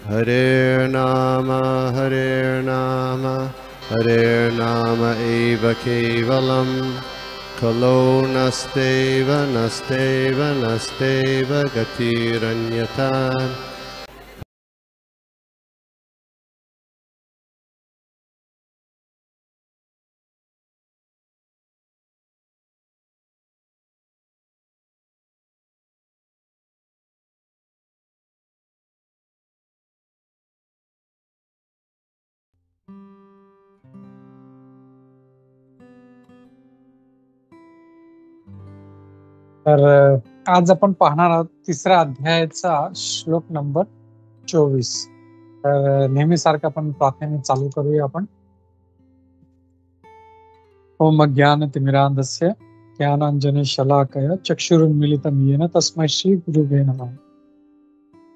Hare Nama Hare Nama eva kevalam Kalo nasteva nasteva nasteva gatiranyata. तर आज आपण पाहणार आहोत तिसऱ्या अध्यायाचा श्लोक नंबर 24. तर नेहमीसारखं आपण प्रार्थनेने चालू करूया आपण. ओम ज्ञानतिमिरान्धस्य ज्ञानाञ्जने शलाकया चक्षुरुन्मीलितं येन तस्मै श्री गुरुवे नमः.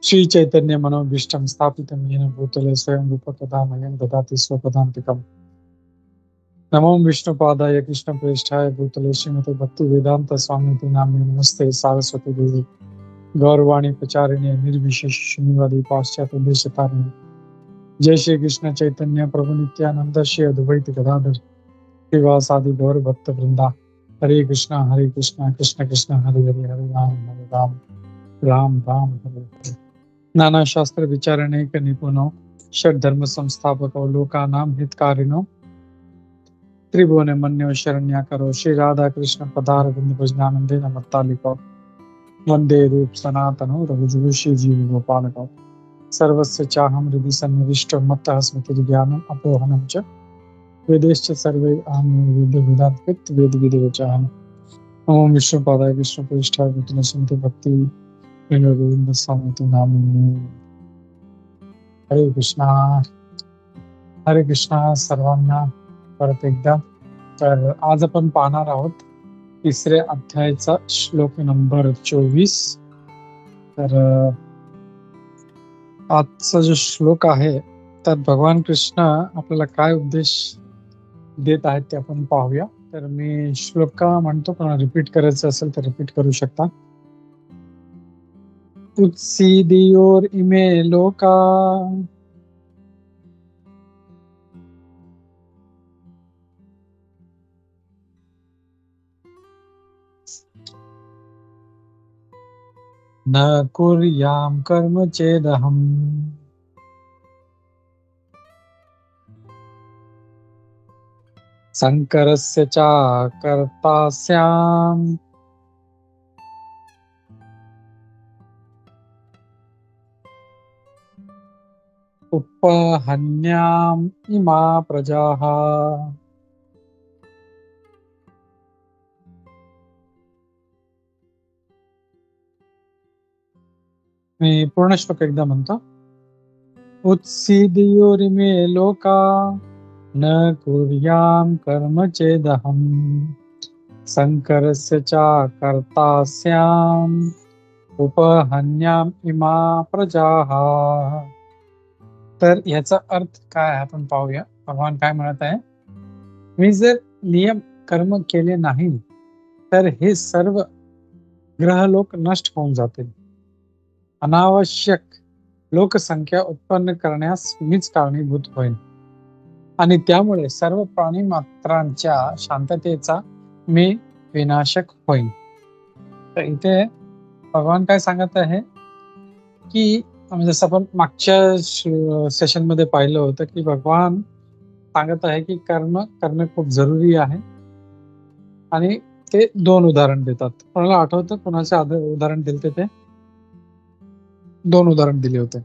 श्री चैतन्य मनोभीष्टं स्थापितं येन भूतले स्वयं रूप तथा मह्यं ददाति स्वपदान्तिकम्. नमो विष्णुपादाय कृष्णप्रेष्ठाय भूतले श्रीमते भक्ति वेदांत स्वामी नामे नमस्ते सारस्वती देवी गौरवाणी प्रचारिणे निर्विशेष शून्यवादी पाश्चात्य देशतारिणे. जय श्री कृष्ण चैतन्य प्रभु नित्यानंद श्री अद्वैत गदाधर श्रीवासादि गौर भक्त वृंदा. हरे कृष्ण कृष्ण कृष्ण हरे हरे हरे राम राम राम हरे हरे. नाना शास्त्र विचारणे के निपुणो षड धर्म संस्थापको लोकानां हितकारिणो त्रिभुवन मन्यो शरण्या करो. श्री राधा कृष्ण पदार बिंद भजनानंदे नमत्तालिको वंदे रूप सनातनो रघुजुगु श्री जीव गोपालको. सर्वस्य चाहं हृदि सन्निविष्टो मत्तः स्मृतिर्ज्ञानम् अपोहनं च वेदेश्च सर्वे अहं वेद वेदांत वेद विदेवचाहम्. ओम विष्णुपादाय कृष्णप्रेष्ठाय भूतले श्रीमते भक्ति गोविंद स्वामी नामे. हरे कृष्णा सर्वांना परत एकदा. तर आज आपण पाहणार आहोत तिसऱ्या अध्यायाचा श्लोक नंबर 24. तर आजचा जो श्लोक आहे त्यात भगवान कृष्ण आपल्याला काय उपदेश देत आहेत ते आपण पाहूया. तर मी श्लोक का म्हणतो, पण रिपीट करायचं असेल तर रिपीट करू शकता. उत्सीदियोर इमे लोका न कुर्याम कर्म चेदहम संकरस्य च कर्तास्याम उपहन्याम इमा प्रजाः. मी पूर्ण श्लोक एकदा म्हणतो. उत्सीदियोरिमे लोका न कुर्याम कर्म चेदहम संकरस्य च कर्तास्याम उपहन्याम इमा प्रजाः. तर याचा अर्थ काय आपण पाहूया. भगवान काय म्हणत आहे, मी जर नियम कर्म केले नाही तर हे सर्व ग्रहलोक नष्ट होऊन जातील. अनावश्यक लोकसंख्या उत्पन्न करण्यास मीच कारणीभूत होईल आणि त्यामुळे सर्व प्राणी मात्रांच्या शांततेचा मी विनाशक होईल. तर इथे भगवान काय सांगत आहे की जसं आपण मागच्या सेशन मध्ये पाहिलं होतं की भगवान सांगत आहे की कर्म करणं खूप जरुरी आहे आणि ते 2 उदाहरण देतात. कोणाला आठवतं कोणाचे उदाहरण दिले ते 2 उदाहरण दिले होते.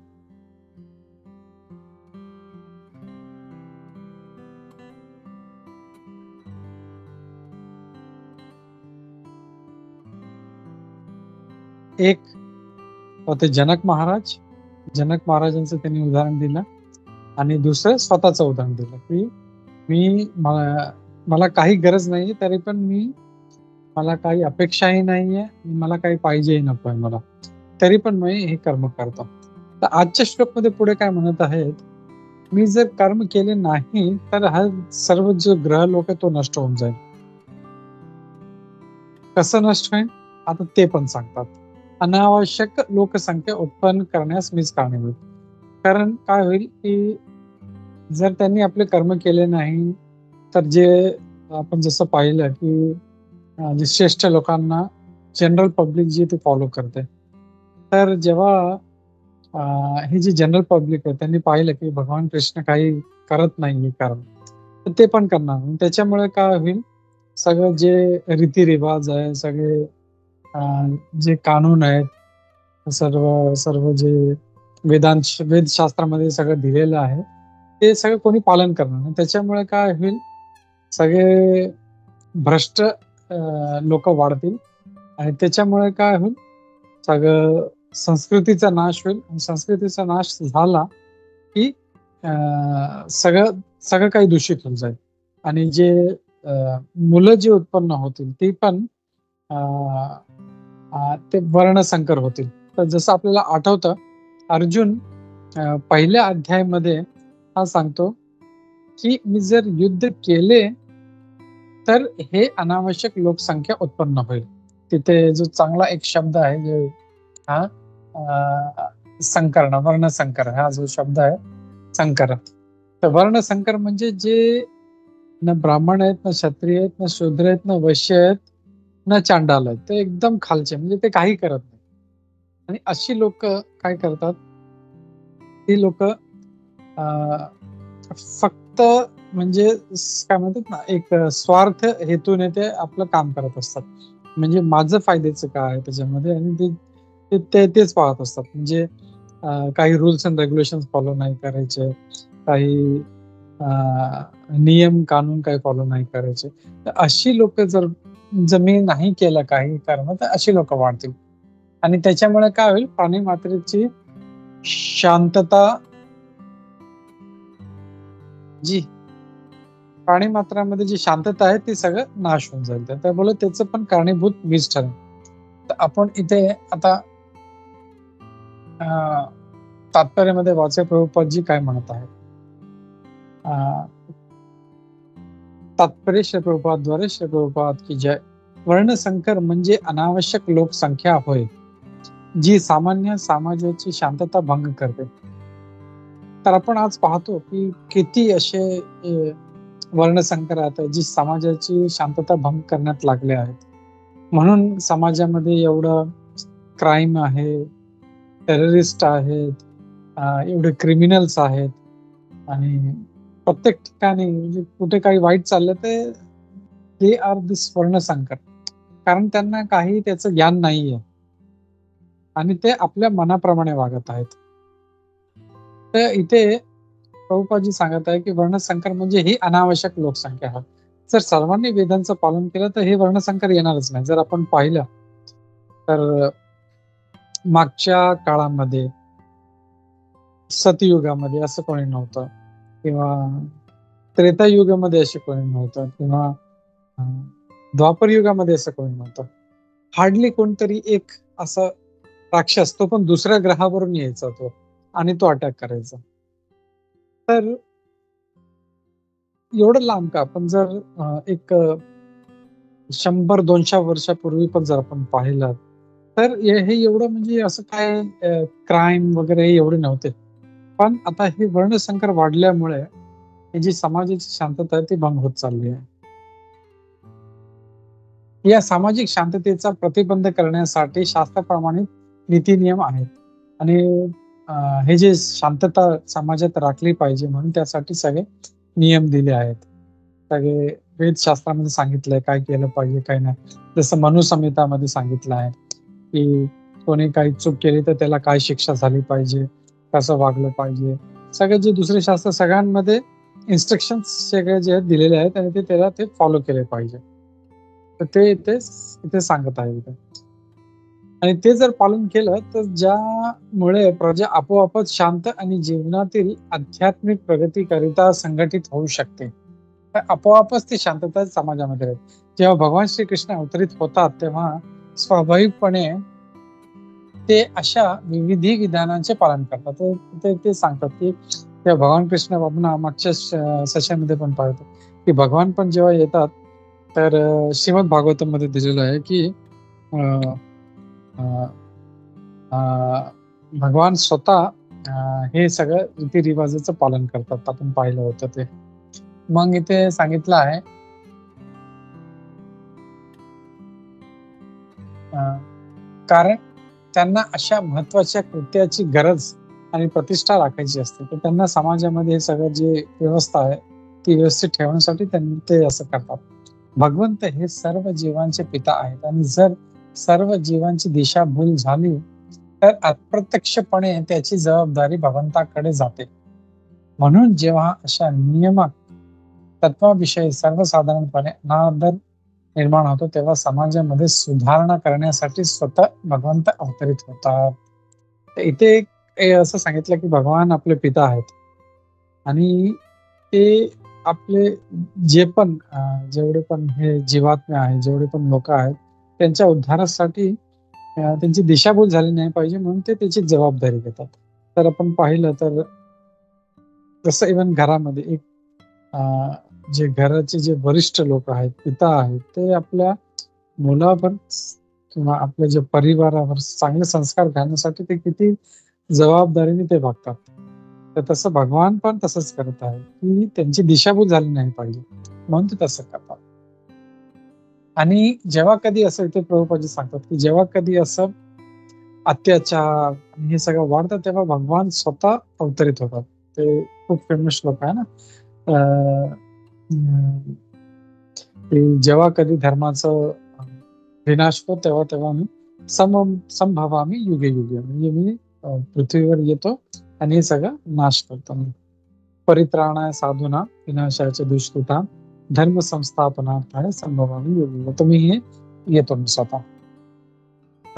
एक होते जनक महाराजांचं त्यांनी उदाहरण दिलं आणि दुसरं स्वतःचं उदाहरण दिलं की मी मला काही गरज नाही तरी पण मला काही अपेक्षाही नाहीये, मला काही पाहिजेही नकोय मला, तरी पण मी हे कर्म करतो. तर आजच्या श्लोक मध्ये पुढे काय म्हणत आहेत, मी जर कर्म केले नाही तर हा सर्व जो ग्रह लोक तो नष्ट होऊन जाईल. कसं नष्ट होईल आता ते पण सांगतात. अनावश्यक लोकसंख्या उत्पन्न करण्यास मीच कारणीभूत. कारण काय होईल की जर त्यांनी आपले कर्म केले नाही तर जे आपण जसं पाहिलं की जे श्रेष्ठ लोकांना जनरल पब्लिक जी ते फॉलो करते, तर जेव्हा ही जी जनरल पब्लिक आहे त्यांनी पाहिलं की भगवान कृष्ण काही करत नाही कारण, तर ते पण करणार नाही. त्याच्यामुळे काय होईल, सगळं जे रीतिरिवाज आहे, सगळे जे कानून आहेत, सर्व सर्व जे वेदशास्त्रामध्ये सगळं दिलेलं आहे, ते सगळं कोणी पालन करणार नाही. त्याच्यामुळे काय होईल, सगळे भ्रष्ट लोक वाढतील आणि त्याच्यामुळे काय होईल, सगळं संस्कृतीचा नाश होईल. आणि संस्कृतीचा नाश झाला की सगळं सगळं काही दूषित होऊन जाईल. आणि जे मुलं जी उत्पन्न होतील ती पण ते वर्णसंकर होतील. तर जसं आपल्याला आठवतं, अर्जुन पहिल्या अध्यायामध्ये हा सांगतो की मी जर युद्ध केले तर हे अनावश्यक लोकसंख्या उत्पन्न होईल. तिथे जो चांगला एक शब्द आहे, जो हा संकरण, वर्णसंकर हा जो शब्द आहे, संकर. तर वर्णसंकर म्हणजे जे न ब्राह्मण आहेत, न क्षत्रिय आहेत, न शूद्र आहेत, न वैश्य आहेत, न चांडाल आहेत, ते एकदम खालचे, म्हणजे ते काही करत नाही. आणि अशी लोक काय करतात, ती लोक फक्त म्हणजे काय म्हणतात ना, एक स्वार्थ हेतूने ते आपलं काम करत असतात. म्हणजे माझं फायद्याचं काय आहे त्याच्यामध्ये, आणि तेच पाहत असतात. म्हणजे काही रूल्स अँड रेग्युलेशन फॉलो नाही करायचे, काही नियम कानून काही फॉलो नाही करायचे. तर अशी लोक जर मी नाही केलं काही कारण, तर अशी लोक वाढतील. आणि त्याच्यामुळे काय होईल, प्राणी मात्रेची शांतता, जी प्राणी मात्रामध्ये जी शांतता आहे ती सगळं नाश होऊन जाईल. तर त्यामुळे त्याचं पण कारणीभूत मीच ठरेल. तर आपण इथे आता तात्पर्यामध्ये वाचे प्रभुपादजी काय म्हणत आहेत. तात्पर्य श्री प्रभुपादद्वारे श्री प्रभुपाद की जय. वर्णसंकर म्हणजे अनावश्यक लोकसंख्या होय, जी सामान्य समाजाची शांतता भंग करते. तर आपण आज पाहतो की किती असे वर्णसंकर आहेत जी समाजाची शांतता भंग करण्यात लागले आहेत. म्हणून समाजामध्ये एवढं क्राईम आहे, टेररिस्ट आहेत, एवढे क्रिमिनल्स आहेत, आणि प्रत्येक ठिकाणी म्हणजे कुठे काही वाईट चाललं तर दे आर दिस वर्णसंकर. कारण त्यांना काही त्याचं ज्ञान नाहीये आणि ते आपल्या मनाप्रमाणे वागत आहेत. तर इथे प्रभुपादजी सांगत आहे की वर्णसंकर म्हणजे ही अनावश्यक लोकसंख्या आहे. जर सर्वांनी वेदांचं पालन केलं तर हे वर्णसंकर येणारच नाही. जर आपण पाहिलं तर मागच्या काळामध्ये सतयुगामध्ये असं कोणी नव्हतं, किंवा त्रेतायुगामध्ये असे कोणी नव्हतं, किंवा द्वापर युगामध्ये असं कोणी नव्हतं. हार्डली कोणतरी एक असं राक्षस, तो पण दुसऱ्या ग्रहावरून यायचा तो, आणि तो अटॅक करायचा. तर एवढं लांब का, पण जर एक 100-200 वर्षापूर्वी पण जर आपण पाहिलं तर हे एवढं म्हणजे असं काय क्राईम वगैरे हे एवढे नव्हते. पण आता हे वर्णसंकर वाढल्यामुळे ही जी समाजाची शांतता आहे ती भंग होत चालली आहे. या सामाजिक शांततेचा प्रतिबंध करण्यासाठी शास्त्रप्रमाणे नीती नियम आहेत. आणि हे जे शांतता समाजात राखली पाहिजे म्हणून त्यासाठी सगळे नियम दिले आहेत. सगळे वेदशास्त्रामध्ये सांगितलंय काय केलं पाहिजे काय नाही. जसं मनुसंहितामध्ये सांगितलं आहे की कोणी काही चूक केली तर त्याला काय शिक्षा झाली पाहिजे, कसं वागलं पाहिजे. सगळे जे दुसरे शास्त्र सगळ्यांमध्ये इन्स्ट्रक्शन सगळे जे दिलेले आहेत आणि ते त्याला ते फॉलो केले पाहिजे. तर ते इथे सांगत आहे इथे. आणि ते जर पालन केलं तर ज्यामुळे प्रजा आपोआपच शांत आणि जीवनातील आध्यात्मिक प्रगतीकरिता संघटित होऊ शकते. तर आपोआपच ती शांतता समाजामध्ये राहील. जेव्हा भगवान श्रीकृष्ण अवतरित होतात तेव्हा स्वाभाविकपणे ते अशा विविधी विधानांचे पालन करतात. ते सांगतात की तेव्हा भगवान कृष्ण, आपण मागच्या सेशनमध्ये पण पाहतो की भगवान पण जेव्हा येतात तर श्रीमद भागवतमध्ये दिलेलं आहे की भगवान स्वतः हे सगळं रीतिरिवाजाचं पालन करतात. आपण पाहिलं होतं ते. मग इथे सांगितलं आहे कारण त्यांना अशा महत्वाच्या कृत्याची गरज आणि प्रतिष्ठा राखायची असते, तर त्यांना समाजामध्ये हे सगळं जे व्यवस्था आहे ती व्यवस्थित ठेवण्यासाठी ते असं करतात. भगवंत हे सर्व जीवांचे पिता आहेत आणि जर सर्व जीवांची दिशाभूल झाली तर अप्रत्यक्षपणे त्याची जबाबदारी भगवंताकडे जाते. म्हणून जेव्हा अशा नियमक तत्वाविषयी सर्वसाधारणपणे अनादर निर्माण होतो तेव्हा समाजामध्ये सुधारणा करण्यासाठी स्वतः भगवंत अवतरित होतात. इथे असं सांगितलं की भगवान आपले पिता आहेत आणि ते आपले जे पण जेवढे पण हे जीवात्मे आहेत, जेवढे पण लोक आहेत, त्यांच्या उद्धारासाठी त्यांची दिशाभूल झाली नाही पाहिजे म्हणून ते त्याची जबाबदारी घेतात. तर आपण पाहिलं तर जसं इव्हन घरामध्ये एक जे घराचे जे वरिष्ठ लोक आहेत, पिता आहेत, ते आपल्या मुलावर किंवा आपल्या जे परिवारावर चांगले संस्कार घालण्यासाठी ते किती जबाबदारीने ते वागतात. तर तसं भगवान पण तसंच करत आहे की त्यांची दिशाभूल झाली नाही पाहिजे म्हणून ते तसं करतात. आणि जेव्हा कधी असं इथे प्रभुपादजी सांगतात की जेव्हा कधी असं अत्याचार हे सगळं वाढतं तेव्हा भगवान स्वतः अवतरित होतात. ते खूप फेमस श्लोक आहे ना, की जेव्हा कधी धर्माचं विनाश होतो तेव्हा तेव्हा मी संभवामी युगे युगे, म्हणजे मी पृथ्वीवर येतो आणि हे सगळं नाश करतो. परित्राणाय साधूना विनाशाच्या दुष्कृता धर्म संस्थापनार्थाय संभवामी युगे, तुम्ही हे येतो मी स्वतः.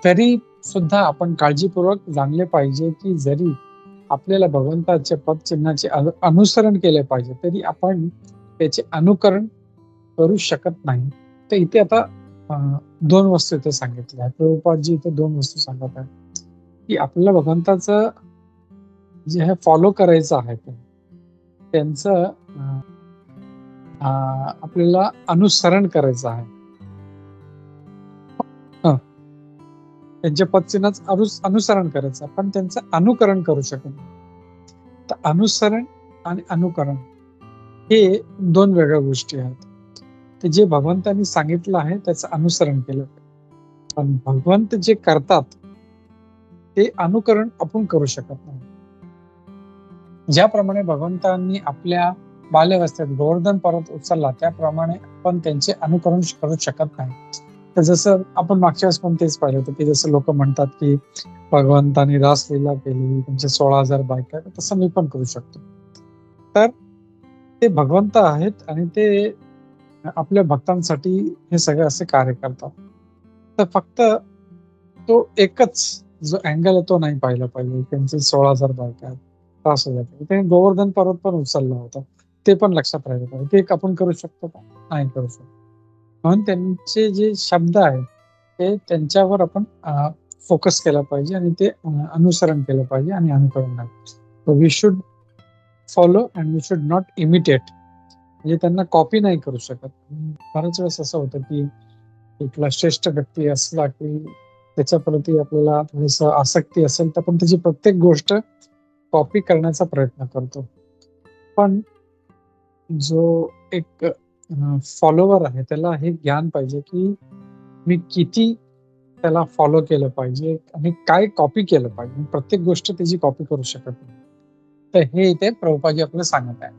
तरी सुद्धा आपण काळजीपूर्वक जाणले पाहिजे की जरी आपल्याला भगवंताच्या पदचिन्हाचे अनुसरण केले पाहिजे तरी आपण त्याचे अनुकरण करू शकत नाही. तर इथे आता दोन वस्तू इथे सांगितल्या आहेत. प्रभुपादजी इथे दोन वस्तू सांगत आहेत की आपल्याला भगवंताचं जे हे फॉलो करायचं आहे त्यांचं आपल्याला अनुसरण करायचं आहे. त्यांच्या पदचिन्हाचं अनुसरण करायचं, पण त्यांचं अनुकरण करू शकत नाही. तर अनुसरण आणि अनुकरण हे दोन वेगळ्या गोष्टी आहेत. ते जे भगवंतांनी सांगितलं आहे त्याचं अनुसरण केलं, पण भगवंत जे करतात ते अनुकरण आपण करू शकत नाही. ज्याप्रमाणे भगवंतांनी आपल्या बाल्यावस्थेत गोवर्धन पर्वत उचलला त्याप्रमाणे आपण त्यांचे अनुकरण करू शकत नाही. तर जसं आपण मागच्या वेळेस पण तेच पाहिलं होतं की जसं लोक म्हणतात की भगवंतांनी रासलीला केली, त्यांचे 16,000 बायका, तसं मी पण करू शकतो. तर ते भगवंत आहेत आणि ते आपल्या भक्तांसाठी हे सगळे असे कार्य करतात. तर फक्त तो एकच जो अँगल आहे तो नाही पाहिला पाहिजे. त्यांचे 16,000 बायका आहेत, 5,000. ते गोवर्धन पर्वत पण उचलला होता, ते पण लक्षात राहिलं पाहिजे. ते एक आपण करू शकतो का? नाही करू शकतो. म्हणून त्यांचे जे शब्द आहेत ते त्यांच्यावर आपण फोकस केला पाहिजे आणि ते अनुसरण केलं पाहिजे आणि अनुकरण नाही. We should follow and we should not imitate, म्हणजे त्यांना कॉपी नाही करू शकत. बऱ्याच वेळेस असं होतं की एकला श्रेष्ठ व्यक्ती असला की त्याच्याप्रती आपल्याला थोडीसं आसक्ती असेल तर आपण त्याची प्रत्येक गोष्ट कॉपी करण्याचा प्रयत्न करतो. पण जो एक फॉलोवर आहे त्याला हे ज्ञान पाहिजे की मी किती त्याला फॉलो केलं पाहिजे आणि काय कॉपी केलं पाहिजे. प्रत्येक गोष्ट त्याची कॉपी करू शकत नाही. तर हे इथे प्रभुपादजी आपल्याला सांगत आहे.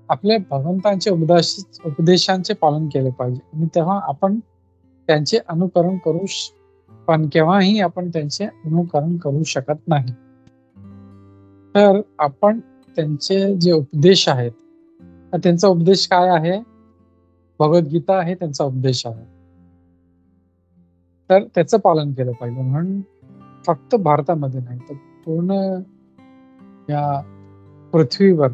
आपल्या भगवंतांच्या उपदेशांचे पालन केले पाहिजे आणि तेव्हा आपण त्यांचे अनुकरण करू, पण केव्हाही आपण त्यांचे अनुकरण करू शकत नाही. तर आपण त्यांचे जे उपदेश आहेत, त्यांचा उपदेश काय आहे? भगवद्गीता आहे त्यांचा उपदेश आहे. तर त्याचं पालन केलं पाहिजे. म्हणून फक्त भारतामध्ये नाही तर पूर्ण या पृथ्वीवर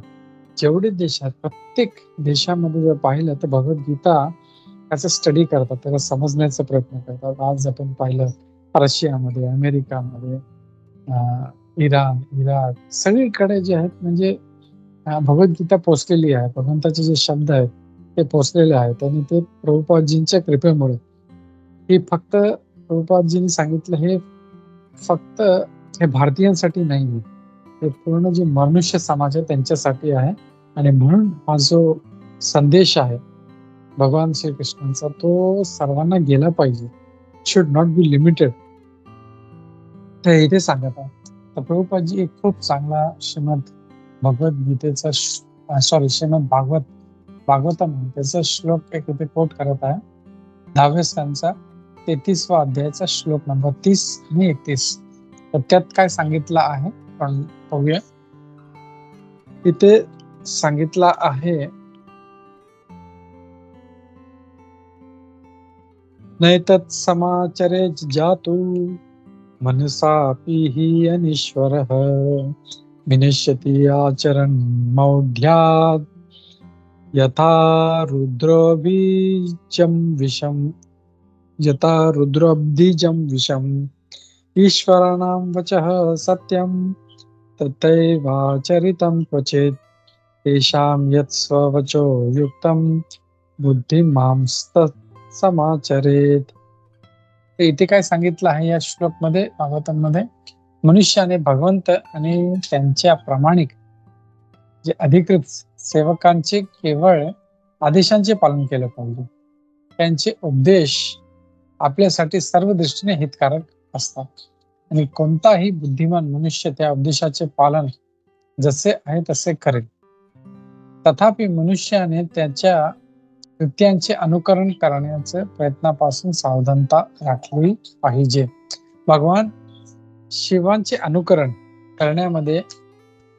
जेवढे देश आहेत प्रत्येक देशामध्ये जर पाहिलं तर भगवद्गीता त्याचा स्टडी करतात, त्याला समजण्याचा प्रयत्न करतात. आज आपण पाहिलं रशियामध्ये, अमेरिकामध्ये, इराण, इराक, सगळीकडे जे आहेत म्हणजे भगवद्गीता पोचलेली आहे. भगवंताचे जे शब्द आहेत ते पोचलेले आहेत आणि ते प्रभुपादजींच्या कृपेमुळे. हे फक्त प्रभुपादजींनी सांगितलं हे फक्त हे भारतीयांसाठी नाही, हे पूर्ण जे मनुष्य समाज आहे त्यांच्यासाठी आहे. आणि म्हणून हा जो संदेश आहे भगवान श्रीकृष्णांचा तो सर्वांना गेला पाहिजे. Should not be limited. तर इथे सांगत आहे. तर प्रभुपादजी एक खूप चांगला श्रीमद भगवद्गीतेचा श्रीमद भागवतम त्याचा श्लोक एक इथे कोट करत आहे. 10व्या स्कंदाचा 33वा अध्यायाचा श्लोक नंबर 30 आणि 31. तर त्यात काय सांगितलं आहे आपण पाहूया. इथे सांगितलं आहे, नैतत् समाचरे जातु मनसापि हि अनीश्वरः विनश्यति आचरन् मौढ्यात् यथा रुद्रोऽब्धिजं विषम् ईश्वराणां वचः सत्यं तथैवाचरितं क्वचित् तेषां यत् स्ववचो युक्तं बुद्धिमांस्तत् समाचरेत. इथे काय सांगितलं आहे या श्लोक मध्ये भागवतम मध्ये, मनुष्याने भगवंत आणि त्यांच्या प्रामाणिक जे अधिकृत सेवकांचे केवळ आदेशांचे पालन केलं पाहिजे. त्यांचे उपदेश आपल्यासाठी सर्व दृष्टीने हितकारक असतात आणि कोणताही बुद्धिमान मनुष्य त्या उपदेशाचे पालन जसे आहे तसे करेल. तथापि मनुष्याने त्याच्या कृत्यांचे अनुकरण करण्याच्या प्रयत्नापासून सावधानता राखली पाहिजे. भगवान शिवांचे अनुकरण करण्यामध्ये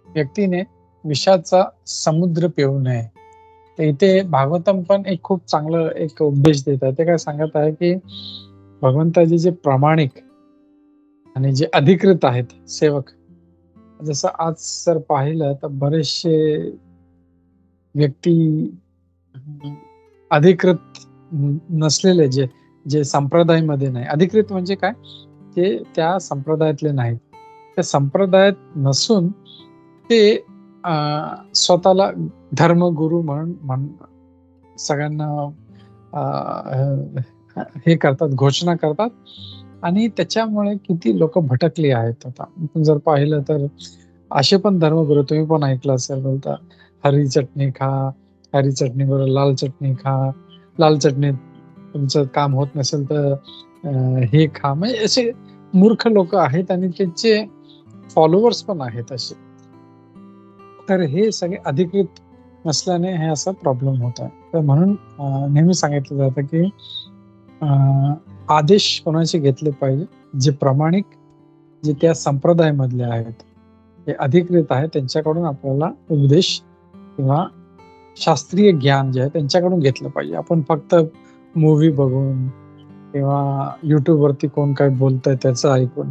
व्यक्तीने विषाचा समुद्र पिऊ नये. तर इथे भागवतम पण एक खूप चांगलं एक उपदेश देत आहे. ते काय सांगत आहे की भगवंताचे जे प्रामाणिक आणि जे अधिकृत आहेत सेवक, जसं आज जर पाहिलं तर बरेचसे व्यक्ती अधिकृत नसलेले जे संप्रदायामध्ये नाही, अधिकृत म्हणजे काय, ते त्या संप्रदायातले नाहीत, त्या संप्रदायात नसून ते स्वतःला धर्मगुरू म्हणून सगळ्यांना हे करतात, घोषणा करतात आणि त्याच्यामुळे किती लोक भटकली आहेत. आता आपण जर पाहिलं तर असे पण धर्मगुरू तुम्ही पण ऐकलं असेल, बोलता हरी चटणी खा, हरी चटणी बरोबर लाल चटणी खा, लाल चटणी तुमचं काम होत नसेल तर हे खा. म्हणजे असे मूर्ख लोक आहेत आणि त्यांचे फॉलोअर्स पण आहेत असे. तर हे सगळे अधिकृत नसल्याने हे असा प्रॉब्लेम होत आहे. तर म्हणून नेहमी सांगितलं जातं की आदेश कोणाचे घेतले पाहिजे, जे प्रामाणिक, जे त्या संप्रदायामधले आहेत, हे अधिकृत आहे, त्यांच्याकडून आपल्याला उपदेश किंवा शास्त्रीय ज्ञान जे आहे त्यांच्याकडून घेतलं पाहिजे. आपण फक्त मूवी बघून किंवा युट्यूब वरती कोण काय बोलतंय त्याचं ऐकून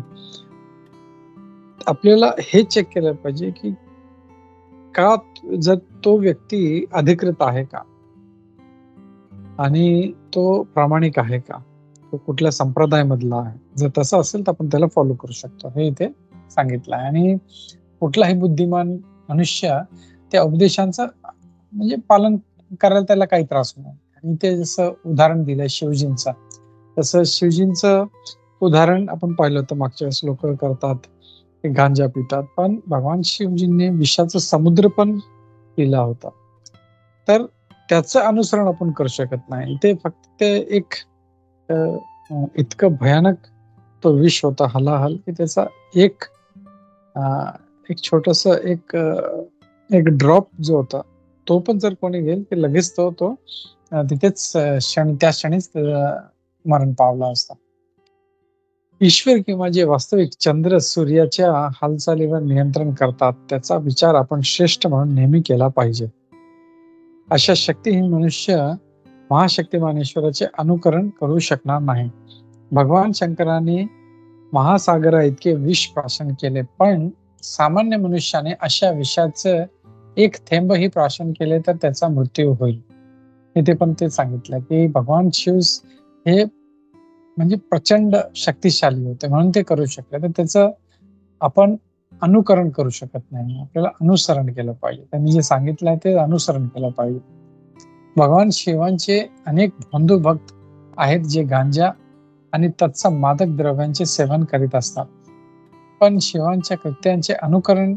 आपल्याला हे चेक केलं पाहिजे की का जर तो व्यक्ती अधिकृत आहे का आणि तो प्रामाणिक आहे का, तो कुठल्या संप्रदायामधला आहे. जर तसं असेल तर आपण त्याला फॉलो करू शकतो, हे इथे सांगितलं आहे. आणि कुठलाही बुद्धिमान मनुष्य त्या उपदेशांचं म्हणजे पालन करायला त्याला काही त्रास होणार. आणि ते जसं उदाहरण दिलंय शिवजींचं, तसं शिवजींचं उदाहरण आपण पाहिलं होतं मागच्या वेळेस. लोक करतात ते गांजा पितात, पण भगवान शिवजींनी विषाचा समुद्र पण पिला होता. तर त्याचं अनुसरण आपण करू शकत नाही. ते फक्त ते एक इतकं भयानक तो विष होता हलाहल की त्याचा एक छोटस एक ड्रॉप जो होता तो पण जर कोणी घेईल की लगेच तो तिथेच त्या क्षणीच मरण पावला असता. ईश्वर किंवा जे वास्तविक चंद्र सूर्याच्या हालचालीवर नियंत्रण करतात त्याचा विचार आपण श्रेष्ठ म्हणून नेहमी केला पाहिजे. अशा शक्तिहीन मनुष्य महाशक्तिमान ईश्वराचे अनुकरण करू शकणार नाही. भगवान शंकरांनी महासागरा इतके विष प्राशन केले, पण सामान्य मनुष्याने अशा विषाचं एक थेंबही प्राशन केले तर त्याचा मृत्यू होईल. इथे पण ते सांगितलं की भगवान शिव हे म्हणजे प्रचंड शक्तिशाली होते म्हणून ते करू शकले, तर त्याचं आपण अनुकरण करू शकत नाही. आपल्याला अनुसरण केलं पाहिजे, त्यांनी जे सांगितलंय ते अनुसरण केलं पाहिजे. भगवान शिवांचे अनेक बंधू भक्त आहेत जे गांजा आणि तत्सम मादक द्रव्यांचे सेवन करीत असतात, पण शिवांच्या कृत्यांचे अनुकरण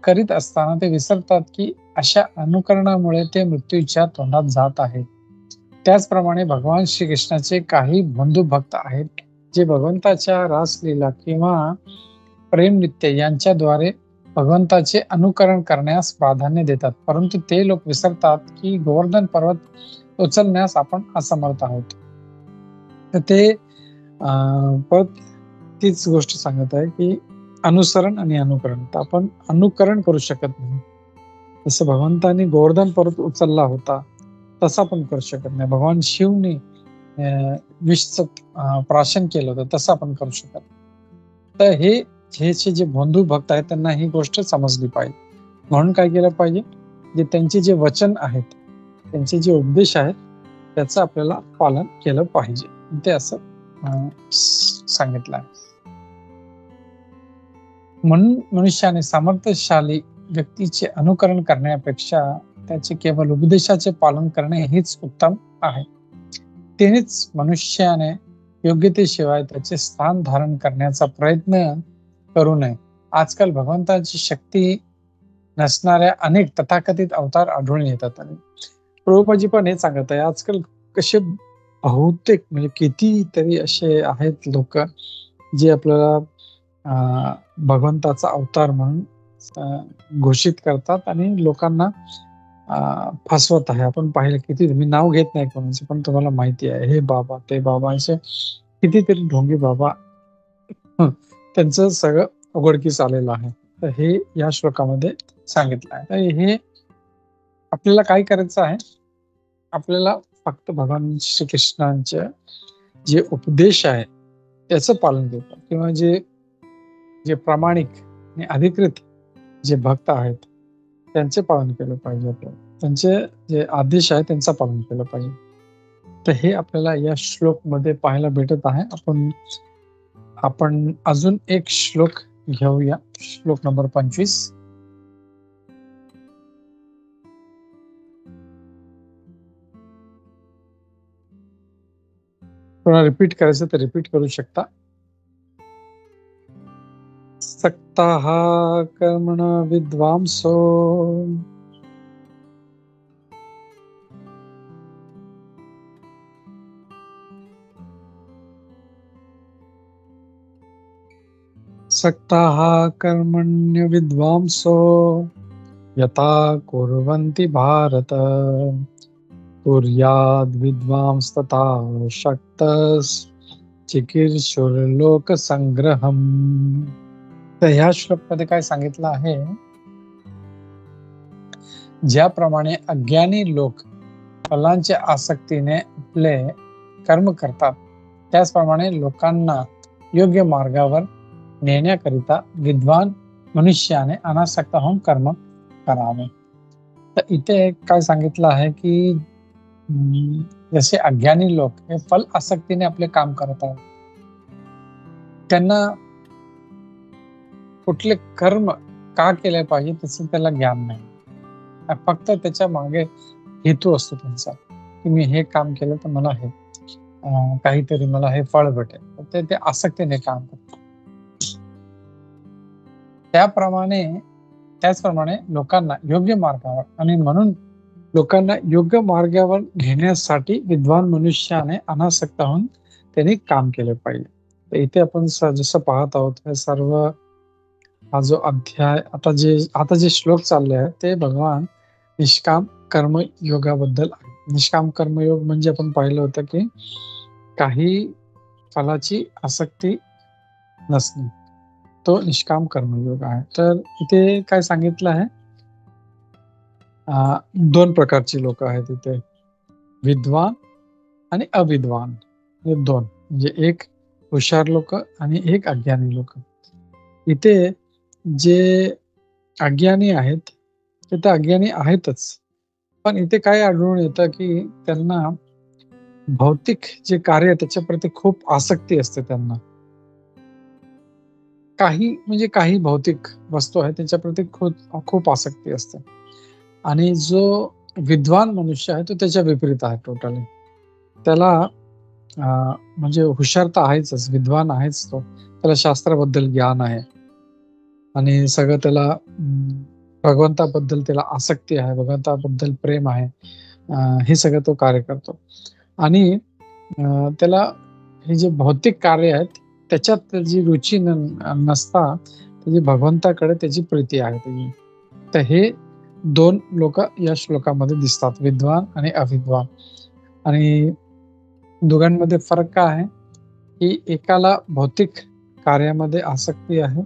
करीत असताना ते विसरतात की अशा अनुकरणामुळे ते मृत्यूच्या तोंडात जात आहेत. त्याचप्रमाणे भगवान श्रीकृष्णाचे काही बंधू भक्त आहेत जे भगवंताच्या रासलीला किंवा प्रेम नृत्य यांच्याद्वारे भगवंताचे अनुकरण करण्यास प्राधान्य देतात, परंतु ते लोक विसरतात की गोवर्धन पर्वत उचलण्यास आपण असमर्थ आहोत. तर ते परत तीच गोष्ट सांगत आहे की अनुसरण आणि अनुकरण. तर आपण अनुकरण करू शकत नाही. जसं भगवंतानी गोवर्धन पर्वत उचलला होता तसं आपण करू शकत नाही. भगवान शिवने विषचं प्राशन केलं होतं तसं आपण करू शकत. तर हे जे बंधू भक्त आहेत त्यांना ही गोष्ट समजली पाहिजे. म्हणून काय केलं पाहिजे, जे त्यांचे जे वचन आहेत, त्यांचे जे उपदेश आहेत त्याचं आपल्याला पालन केलं पाहिजे. ते असं सांगितलं आहे. म्हणून मनुष्याने सामर्थ्यशाली व्यक्तीचे अनुकरण करण्यापेक्षा त्याचे केवळ उपदेशाचे पालन करणे हेच उत्तम आहे. तेनेच मनुष्याने योग्यतेशिवाय त्याचे स्थान धारण करण्याचा प्रयत्न करू नये. आजकाल भगवंताची शक्ती नसणाऱ्या अनेक तथाकथित अवतार आढळून येतात. आणि प्रभुपादजी पण हे सांगत आहे, आजकाल कसे बहुतेक म्हणजे कितीतरी असे आहेत लोक जे आपल्याला भगवंताचा अवतार म्हणून घोषित करतात आणि लोकांना फसवत आहे. आपण पाहिलं किती, मी नाव घेत नाही कोणाचे, पण तुम्हाला माहिती आहे, हे बाबा ते बाबा असे कितीतरी ढोंगी बाबा त्यांचं सगळं उघडकीस आलेलं आहे. तर हे या श्लोकामध्ये सांगितलं आहे. तर हे आपल्याला काय करायचं आहे, आपल्याला फक्त भगवान श्रीकृष्णांचे जे उपदेश आहे त्याचं पालन केलं, किंवा जे प्रामाणिक आणि अधिकृत जे भक्त आहेत त्यांचे पालन केलं पाहिजे. आपल्याला त्यांचे जे आदेश आहे त्यांचं पालन केलं पाहिजे. तर हे आपल्याला या श्लोक मध्ये पाहायला भेटत आहे. आपण अजून एक श्लोक घेऊया, श्लोक नंबर 25. कोणाला रिपीट करायचं तर रिपीट करू शकता. सक्ताः कर्मण विद्वांसो सक्ताः कर्मण्य विद्वांसो यथा कुर्वन्ति भारत कुर्याद् विद्वांस तथा शक्तस् चिकीर्षुर्लोक संग्रहम. तर ह्या श्लोक मध्ये काय सांगितलं आहे, ज्याप्रमाणे अज्ञानी लोक फलांच्या आसक्तीने आपले कर्म करतात, त्याचप्रमाणे लोकांना योग्य मार्गावर नेण्याकरिता विद्वान मनुष्याने अनासक्त होऊन कर्म करावे. तर इथे काय सांगितलं आहे की जसे अज्ञानी लोक हे फल आसक्तीने आपले काम करत आहेत, त्यांना कुठले कर्म का केले पाहिजे त्याचं त्याला ज्ञान नाही. फक्त त्याच्या मागे हेतू असतो त्यांचा, की मी हे काम केलं तर मला हे काहीतरी मला हे फळ भेटेल. ते आसक्तीने काम करतात. त्याचप्रमाणे लोकांना योग्य मार्गावर, आणि म्हणून लोकांना योग्य मार्गावर घेण्यासाठी विद्वान मनुष्याने अनासक्त होऊन त्यांनी काम केलं पाहिजे. तर इथे आपण जसं पाहत आहोत, हे सर्व हा जो अध्याय आता जे श्लोक चालले आहेत ते भगवान निष्काम कर्मयोगाबद्दल आहे. निष्काम कर्मयोग म्हणजे आपण पाहिलं होतं की काही फलाची आसक्ती नसणे, तो निष्काम कर्मयोग आहे. तर इथे काय सांगितलं आहे, दोन प्रकारची लोक आहेत इथे, विद्वान आणि अविद्वान. हे दोन, म्हणजे एक हुशार लोक आणि एक अज्ञानी लोक. इथे जे अज्ञानी आहेत ते तर अज्ञानी आहेतच, पण इथे काय आढळून येतं की त्यांना भौतिक जे कार्य त्याच्या प्रती खूप आसक्ती असते. त्यांना काही भौतिक वस्तू आहे त्याच्या प्रती खूप आसक्ती असते. आणि जो विद्वान मनुष्य आहे तो त्याच्या विपरीत आहे टोटली. त्याला म्हणजे हुशार तर आहेच, विद्वान आहेच तो, त्याला शास्त्राबद्दल ज्ञान आहे आणि सगळं त्याला भगवंताबद्दल त्याला आसक्ती आहे, भगवंताबद्दल प्रेम आहे. हे सगळं तो कार्य करतो. आणि त्याला हे जे भौतिक कार्य आहेत त्याच्यात त्याची रुची नसता त्याची भगवंताकडे त्याची प्रीती आहे त्याची. तर हे 2 लोक या श्लोकामध्ये दिसतात, विद्वान आणि अविद्वान. आणि दोघांमध्ये फरक काय आहे, की एकाला भौतिक कार्यामध्ये आसक्ती आहे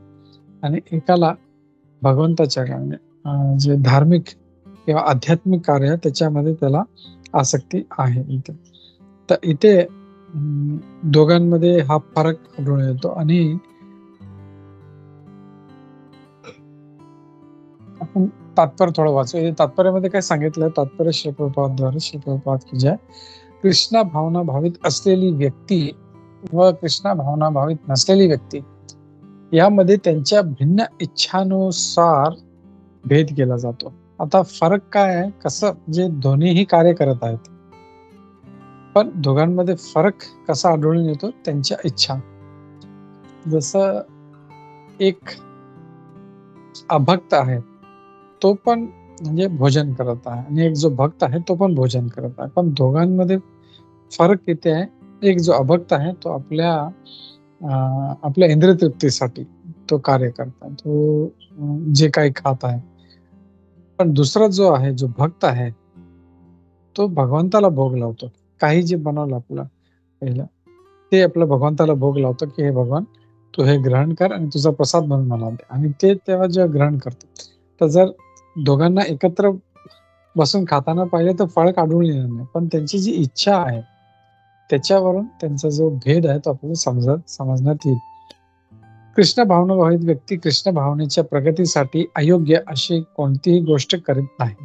आणि एकाला भगवंताच्या जे धार्मिक किंवा आध्यात्मिक कार्य आहे त्याच्यामध्ये त्याला आसक्ती आहे इथे. तर इथे दोघांमध्ये हा फरक आढळून येतो. आणि आपण तात्पर्य थोडं वाचू. तात्पर्यामध्ये काय सांगितलं, तात्पर्य श्री प्रभुपादद्वारे, श्री प्रभुपाद की जय. कृष्णा भावना भावित असलेली व्यक्ती व कृष्णा भावना भावित नसलेली व्यक्ती यामध्ये त्यांच्या भिन्न इच्छानुसार भेद केला जातो. आता फरक काय आहे, कसं म्हणजे दोन्हीही कार्य करत आहेत, पण दोघांमध्ये फरक कसा आढळून येतो, त्यांच्या इच्छा. जसं एक अभक्त आहे तो पण म्हणजे भोजन करत आहे आणि एक जो भक्त आहे तो पण भोजन करत आहे, पण दोघांमध्ये फरक इथे आहे. एक जो अभक्त आहे तो आपल्या इंद्रिय तृप्तीसाठी तो कार्य करतात, तो जे काही खात आहे. पण दुसरा जो आहे, जो भक्त आहे, तो भगवंताला भोग लावतो. काही जे बनवलं आपलं पहिलं ते आपलं भगवंताला भोग लावतो, की हे भगवान तू हे ग्रहण कर आणि तुझा प्रसाद म्हणून मला दे. आणि ते तेव्हा जेव्हा ग्रहण करतो, तर जर दोघांना एकत्र बसून खाताना पाहिजे तर फरक आढळून येणार नाही, पण त्यांची जी इच्छा आहे त्याच्यावरून त्यांचा जो भेद आहे तो आपल्याला समजण्यात येईल. कृष्ण भावना भावित व्यक्ती कृष्ण भावनेच्या प्रगतीसाठी अयोग्य अशी कोणतीही गोष्ट करीत नाही.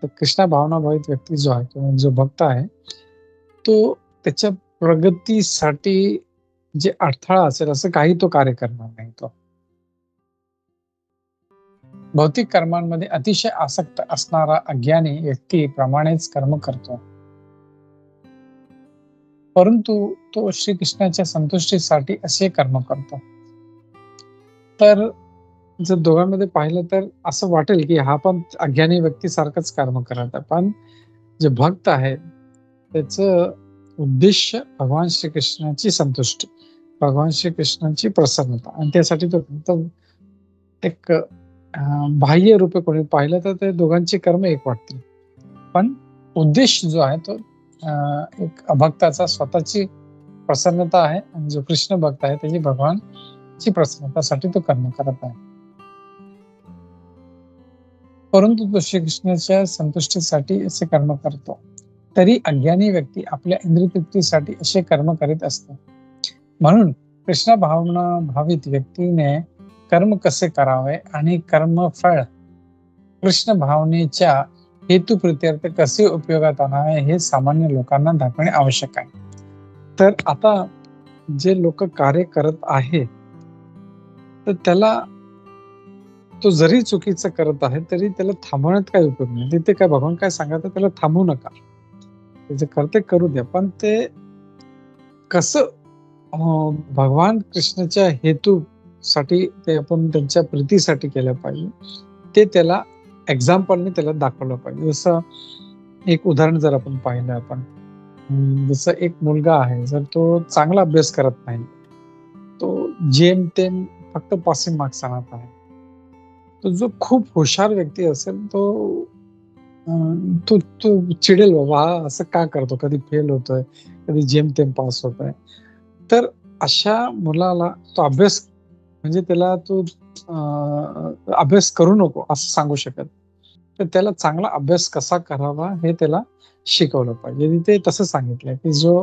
तर कृष्ण भावना भावित व्यक्ती जो आहे किंवा जो भक्त आहे तो त्याच्या प्रगतीसाठी जे अडथळा असेल असं काही तो कार्य करणार नाही. तो भौतिक कर्मांमध्ये अतिशय आसक्त असणारा अज्ञानी व्यक्ती प्रमाणेच कर्म करतो, परंतु तो श्रीकृष्णाच्या संतुष्टीसाठी असे कर्म करतो. तर जर दोघांमध्ये पाहिलं तर असं वाटेल की हा पण अज्ञानी व्यक्ती सारखंच कर्म करत आहे, पण जे भक्त आहे त्याचं उद्देश भगवान श्रीकृष्णाची संतुष्टी, भगवान श्रीकृष्णाची प्रसन्नता, आणि त्यासाठी तो फक्त एक बाह्य रूपे कोणी पाहिलं तर ते दोघांची कर्म एक वाटतील, पण उद्देश जो आहे तो एक अभक्ताचा स्वतःची प्रसन्नता आहे आणि जो कृष्ण भक्त आहे त्याची भगवानची प्रसन्नतासाठी तो कर्म करत आहे. परंतु तो श्रीकृष्णाच्या संतुष्टीसाठी असे कर्म करतो. तरी अज्ञानी व्यक्ती आपल्या इंद्रियतृप्तीसाठी असे कर्म करीत असतो. म्हणून कृष्ण भावना भावित व्यक्तीने कर्म कसे करावे आणि कर्मफळ कृष्ण भावनेच्या हेतुप्रित्यर्थ कसे उपयोगात आणावे हे सामान्य लोकांना दाखवणे आवश्यक आहे. तर आता जे लोक कार्य करत आहे तर त्याला तो जरी चुकीचं करत आहे तरी त्याला थांबवण्यात काही उपयोग नाही. तिथे काय भगवान काय सांगत त्याला थांबू नका, जे करते करू द्या, पण ते कसं भगवान कृष्णाच्या हेतूसाठी ते आपण त्यांच्या प्रीतीसाठी केलं पाहिजे ते त्याला एक्झाम्पलने त्याला दाखवलं पाहिजे. जसं एक उदाहरण जर आपण पाहिलं, आपण जसं एक मुलगा आहे, जर तो चांगला अभ्यास करत नाही, तो जेमतेम फक्त पासिंग मार्क्स आणत आहे, तो जो खूप हुशार व्यक्ती असेल तो चिडेल, बाबा हा असं का करतो, कधी फेल होतोय, कधी जेमतेम पास होतोय. तर अशा मुलाला तो अभ्यास म्हणजे त्याला तो अभ्यास करू नको असं सांगू शकत, तर त्याला चांगला अभ्यास कसा करावा हे त्याला शिकवलं पाहिजे. ते तसं सांगितलंय की जो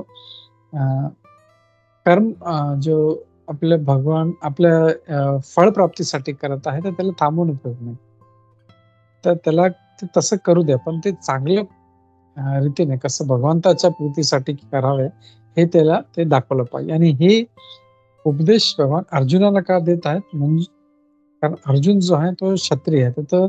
कर्म जो आपल्या भगवान आपल्या फळप्राप्तीसाठी करत आहे तर त्याला थांबवून उपयोग नाही, तर त्याला ते तसं करू द्या, पण ते चांगल्या रीतीने कसं भगवंताच्या प्रीतीसाठी करावे हे त्याला ते दाखवलं पाहिजे. आणि हे उपदेश भगवान अर्जुनाला का देत आहेत, म्हणजे कारण अर्जुन जो आहे तो क्षत्रिय आहे, तर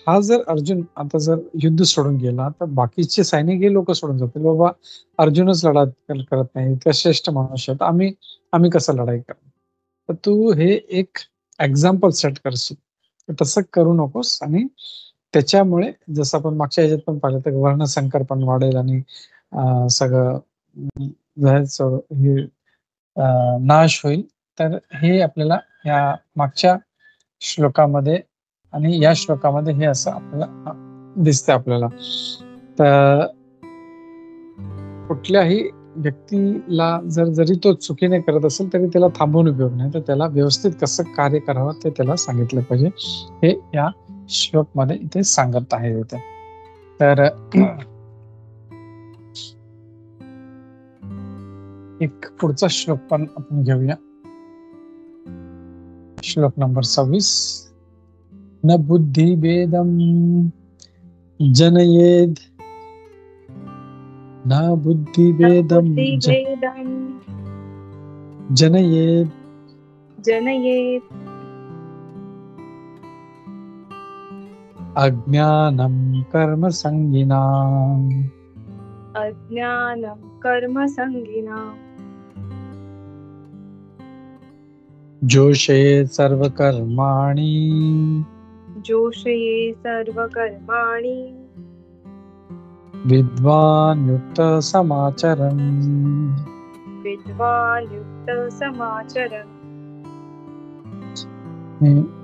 हा जर अर्जुन आता जर युद्ध सोडून गेला तर बाकीचे सैनिक हे लोक सोडून जातील, बाबा अर्जुनच लढा करत नाही, इतका श्रेष्ठ मनुष्य तर आम्ही कसं लढाई करणार. तर तू हे एक एक्झाम्पल सेट करशील तसं करू नकोस. आणि त्याच्यामुळे जसं आपण मागच्या ह्याच्यात पण पाहिलं तर वर्णसंकर पण वाढेल आणि सगळं हे नाश होईल. तर हे आपल्याला या मागच्या श्लोकामध्ये आणि या श्लोकामध्ये हे असं आपल्याला दिसतंय आपल्याला. तर कुठल्याही व्यक्तीला जरी तो चुकीने करत असेल तरी त्याला थांबवून उपयोग नाही, तर त्याला व्यवस्थित कसं कार्य करावं ते त्याला सांगितलं पाहिजे. हे या श्लोक मध्ये इथे सांगत आहे इथे. तर एक पुढचा श्लोक पण आपण घेऊया. श्लोक नंबर 26. न बुद्धिभेदं जनयेद न बुद्धिभेदं जनयेद अज्ञानं कर्मसंगिनाम् जोषयेत् सर्वकर्माणि विद्वान् युक्त समाचरन्.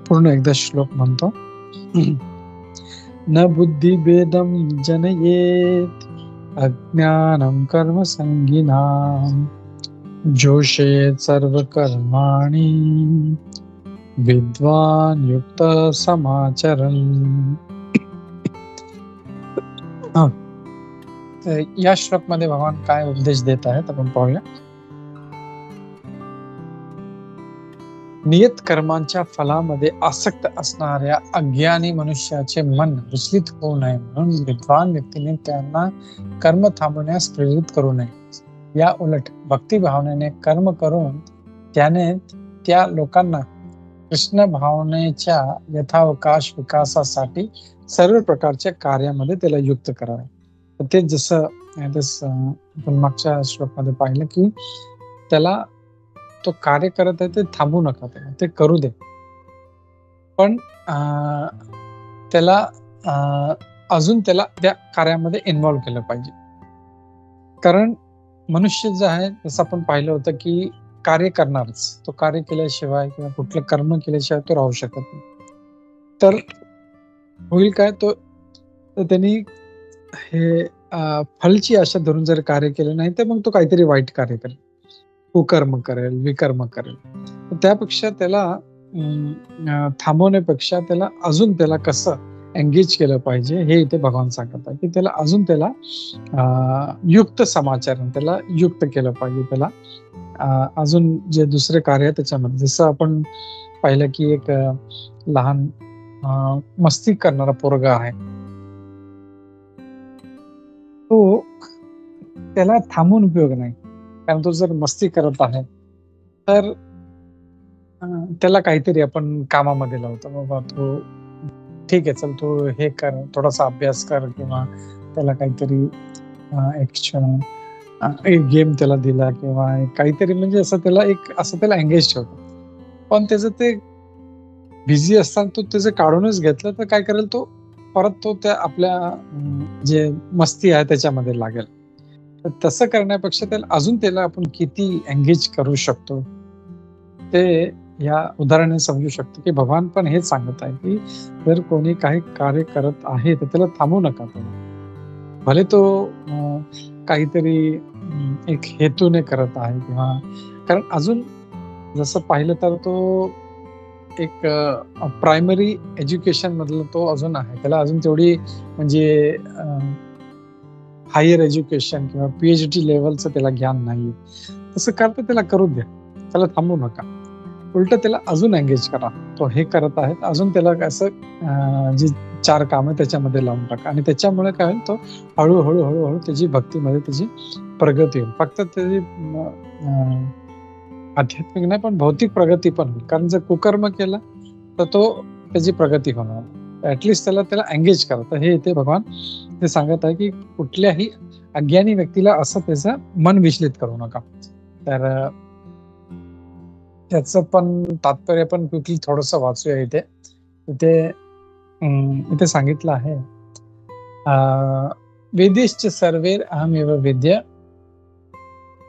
पूर्ण एकदा श्लोक म्हणतो. न बुद्धिभेदं जनयेत् अज्ञानं कर्मसंगिनाम् जोषयेत् सर्वकर्माणि विद्वान् युक्त समाचरन्. या श्लोक मध्ये भगवान काय उपदेश देत आहेत आपण पाहूया. नियत कर्मांच्या फलामध्ये आसक्त असणाऱ्या अज्ञानी मनुष्याचे मन विचलित होऊ नये म्हणून विद्वान व्यक्तीने त्यांना कर्म थांबवण्यास प्रेरित करू नये. या उलट भक्ती भावनेने कर्म करून त्याने त्या लोकांना कृष्ण भावनेच्या यथावकाश विकासासाठी सर्व प्रकारच्या कार्यामध्ये त्याला युक्त करावे. ते जसं आपण मागच्या श्लोकमध्ये पाहिलं की त्याला तो कार्य करत आहे ते थांबू नका, ते करू दे, पण त्याला अजून त्याला त्या कार्यामध्ये इन्व्हॉल्व केलं पाहिजे. कारण मनुष्य जे आहे जसं आपण पाहिलं होतं की कार्य करणारच, तो कार्य केल्याशिवाय किंवा कुठलं कर्म केल्याशिवाय तो राहू शकत नाही. तर होईल काय, तो त्यांनी हे फलची आशा धरून जर कार्य केलं नाही तर मग तो काहीतरी वाईट कार्य करेल, कुकर्म करेल, विकर्म करेल. त्यापेक्षा त्याला थांबवण्यापेक्षा त्याला अजून त्याला कसं एंगेज केलं पाहिजे हे इथे भगवान सांगत आहे की त्याला अजून त्याला युक्त समाचारण त्याला युक्त केलं पाहिजे. त्याला अजून जे दुसरे कार्य आहे त्याच्यामध्ये जसं आपण पाहिलं की एक लहान मस्ती करणारा पोरगा आहे, तो त्याला थांबून उपयोग नाही. कारण तो जर मस्ती करत आहे तर त्याला काहीतरी आपण कामामध्ये लावतो, बाबा तो ठीक आहे चल तू हे कर, थोडासा अभ्यास कर, किंवा त्याला काहीतरी एक गेम त्याला दिला किंवा काहीतरी, म्हणजे असं त्याला असं त्याला एंगेज ठेवतो. पण त्याचं ते बिझी असताना तो त्याचं काढूनच घेतलं तर काय करेल, तो परत तो त्या आपल्या जे मस्ती आहे त्याच्यामध्ये लागेल. तर तसं करण्यापेक्षा त्याला आपण किती एंगेज करू शकतो ते या उदाहरणाने समजू शकतो की भगवान पण हेच सांगत आहे की जर कोणी काही कार्य करत आहे तर त्याला थांबू नका. भले तो काहीतरी एक हेतूने करत आहे, किंवा कारण अजून जसं पाहिलं तर तो एक प्रायमरी एज्युकेशन मधला तो अजून आहे, त्याला अजून तेवढी म्हणजे हायर एज्युकेशन किंवा PhD लेवलचं त्याला ज्ञान नाही. तसं करता त्याला करू द्या, त्याला थांबू नका, उलट त्याला अजून एंगेज करा. तो हे करत आहे अजून त्याला असं जी 4 कामं त्याच्यामध्ये लावून टाका, आणि त्याच्यामुळे काय होईल, तो हळूहळू त्याची भक्तीमध्ये त्याची प्रगती होईल. फक्त त्याची आध्यात्मिक नाही पण भौतिक प्रगती पण होईल. कारण जर कुकर्म केला तर तो त्याची प्रगती होणार. ऍटलिस्ट त्याला एंगेज करा. तर हे इथे भगवान ते सांगत आहे की कुठल्याही अज्ञानी व्यक्तीला असं त्याचं मन विचलित करू नका. तर त्याचं पण तात्पर्य पण क्विकली थोडंसं वाचूया इथे. इथे सांगितलं आहे, वेदेश्च सर्वेर अहमेव वेद्य,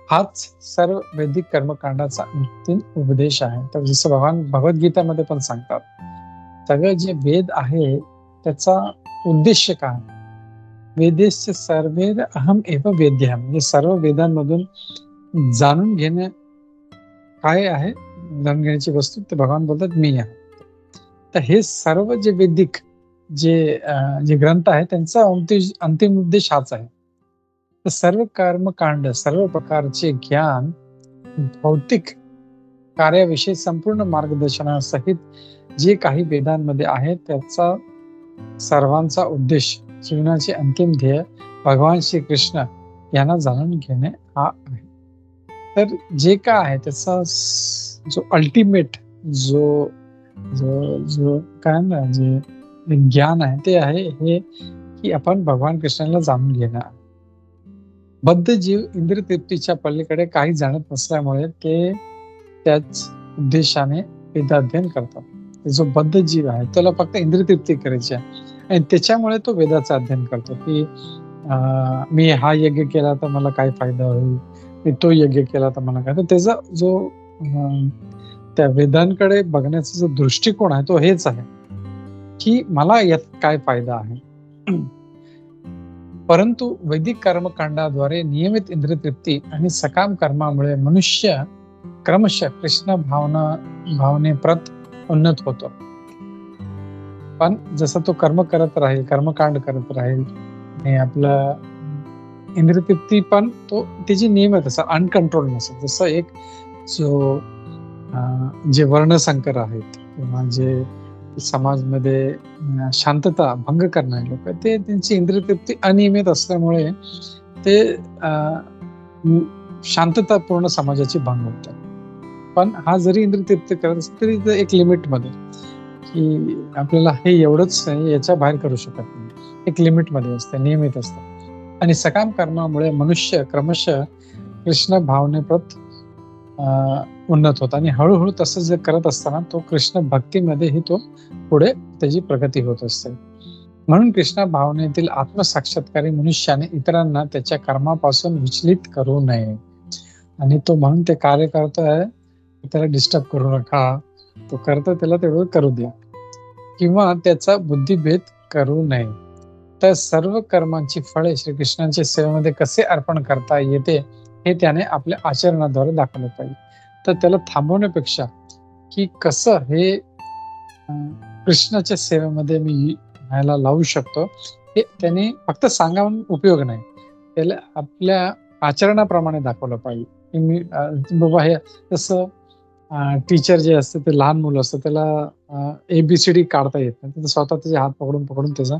हाच सर्व वैदिक कर्मकांडाचा अंतिम उपदेश आहे. तर जसं भगवान भगवद्गीतामध्ये पण सांगतात, सगळे जे वेद आहे त्याचा उद्देश काय? वेदेश्च सर्वेर अहम एव वेद्य, म्हणजे सर्व वेदांमधून जाणून घेणे काय आहे, जाणून घेण्याची वस्तू ते भगवान बोलतात मी आहे. तर हे सर्व जे वैदिक जे ग्रंथ आहे त्यांचा अंतिम उद्देश हाच आहे. तर सर्व कर्मकांड, सर्व प्रकारचे ज्ञान, भौतिक कार्याविषयी संपूर्ण मार्गदर्शनासहित जे काही वेदांमध्ये आहे त्याचा सर्वांचा उद्देश, जीवनाचे अंतिम ध्येय भगवान श्रीकृष्ण यांना जाणून घेणे हा आहे. तर जे काय आहे त्याचा जो अल्टिमेट जो जो जो काय ना जे ज्ञान आहे ते आहे हे की आपण भगवान कृष्णाला जाणून घेणं. बद्ध जीव इंद्रिय तृप्तीच्या पलीकडे काही जाणत नसल्यामुळे ते त्याच उद्देशाने वेदाध्ययन करतात. जो बद्ध जीव आहे त्याला फक्त इंद्रिय तृप्ती करायची आहे आणि त्याच्यामुळे तो वेदाचं अध्ययन करतो की मी हा यज्ञ केला तर मला काय फायदा होईल, मी तो यज्ञ केला तर मला काय. तर त्याचा जो त्या वेदांकडे बघण्याचा जो दृष्टिकोन आहे तो हेच आहे की मला यात काय फायदा आहे. परंतु वैदिक कर्मकांडाद्वारे नियमित इंद्रिय तृप्ती आणि सकाम कर्मामुळे मनुष्य क्रमशः कृष्ण भावनेप्रत उन्नत होतो. पण जसं तो कर्म करत राहील, कर्मकांड करत राहील आणि आपलं इंद्रिय तृप्ती पण तो त्याची नियमित असं अनकंट्रोल नसेल. जसं एक जो जे वर्णसंकर आहेत किंवा जे समाजमध्ये शांतता भंग करणारे लोक, ते त्यांची इंद्रिय तृप्ती अनियमित असल्यामुळे ते शांततापूर्ण समाजाची भंग होतात. पण हा जरी इंद्रिय तृप्ती करत असेल तरी एक लिमिटमध्ये, की आपल्याला हे एवढंच नाही याच्या बाहेर करू शकत नाही, एक लिमिटमध्ये असते, नियमित असते. आणि सकाम कर्मामुळे मनुष्य क्रमशः कृष्ण भावनेप्रत उन्नत होता आणि हळूहळू तसं जे करत असताना तो कृष्ण भक्तीमध्येही तो पुढे त्याची प्रगती होत असते. म्हणून कृष्ण भावनेतील आत्मसाक्षात्कारी मनुष्याने इतरांना त्याच्या कर्मापासून विचलित करू नये. आणि तो म्हणून ते कार्य करतोय त्याला डिस्टर्ब करू नका, तो करतो त्याला तेवढं करू द्या किंवा त्याचा बुद्धिभेद करू नये. तर सर्व कर्मांची फळे श्रीकृष्णांच्या सेवेमध्ये कसे अर्पण करता येते हे त्याने आपल्या आचरणाद्वारे दाखवलं पाहिजे. तर त्याला थांबवण्यापेक्षा की कसं हे कृष्णाच्या सेवेमध्ये मी ह्याला लावू शकतो हे त्याने फक्त सांगावून उपयोग नाही, त्याला आपल्या आचरणाप्रमाणे दाखवलं पाहिजे. मी बाबा हे जसं टीचर जे असते ते लहान मुलं असतं त्याला ABCD काढता येत नाही, तर स्वतः त्याचे हात पकडून पकडून त्याचा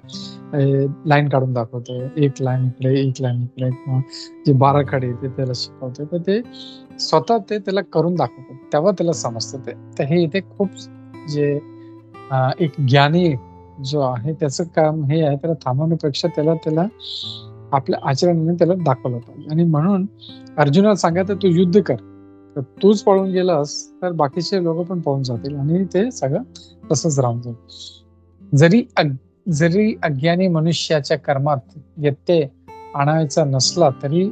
लाईन काढून दाखवतो, एक लाईन इकडे एक लाईन इकडे, किंवा जे 12 खडे ते त्याला शिकवते, तर ते स्वतः ते त्याला करून दाखवतो तेव्हा त्याला समजतं ते. तर हे इथे खूप जे एक ज्ञानी जो आहे त्याचं काम हे आहे, त्याला थांबवण्यापेक्षा त्याला आपल्या आचरणाने त्याला दाखवलं पाहिजे. आणि म्हणून अर्जुनाला सांगायचं तू युद्ध कर, तर तूच पळून गेलास तर बाकीचे लोक पण पळून जातील आणि ते सगळं तसंच राहून जाईल. जरी अज्ञानी मनुष्याच्या कर्मात व्यत्यय आणायचा नसला तरी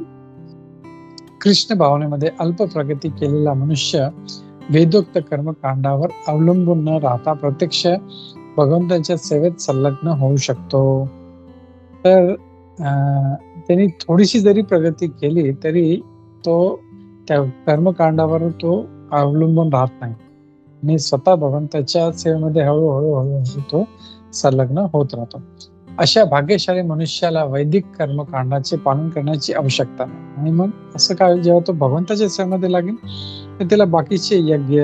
कृष्ण भावनेमध्ये अल्प प्रगती केलेला मनुष्य वेदोक्त कर्मकांडावर अवलंबून न राहता प्रत्यक्ष भगवंताच्या सेवेत संलग्न होऊ शकतो. तर त्यांनी थोडीशी जरी प्रगती केली तरी तो त्या कर्मकांडावर तो अवलंबून राहत नाही आणि स्वतः भगवंताच्या सेवेमध्ये हळूहळू तो संलग्न होत राहतो. अशा भाग्यशाली मनुष्याला वैदिक कर्मकांडाचे पालन करण्याची आवश्यकता नाही. आणि मग असं काय, जेव्हा तो भगवंताच्या सेवेमध्ये लागेल तर त्याला बाकीचे यज्ञ,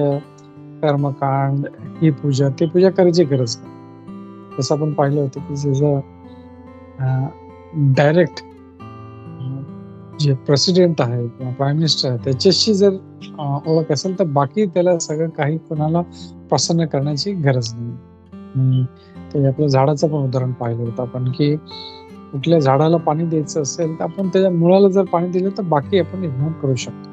कर्मकांड, ही पूजा ते पूजा करायची गरज नाही. जसं आपण पाहिलं होतं की जसं डायरेक्ट जे प्रेसिडेंट आहे किंवा प्राईम मिनिस्टर आहे त्याच्याशी जर ओळख असेल तर बाकी त्याला सगळं काही कोणाला प्रसन्न करण्याची गरज नाही. ते आपल्या झाडाचं पण उदाहरण पाहिलं होतं आपण की कुठल्या झाडाला पाणी द्यायचं असेल तर आपण त्याच्या मुळाला जर पाणी दिलं तर बाकी आपण इग्नोर करू शकतो.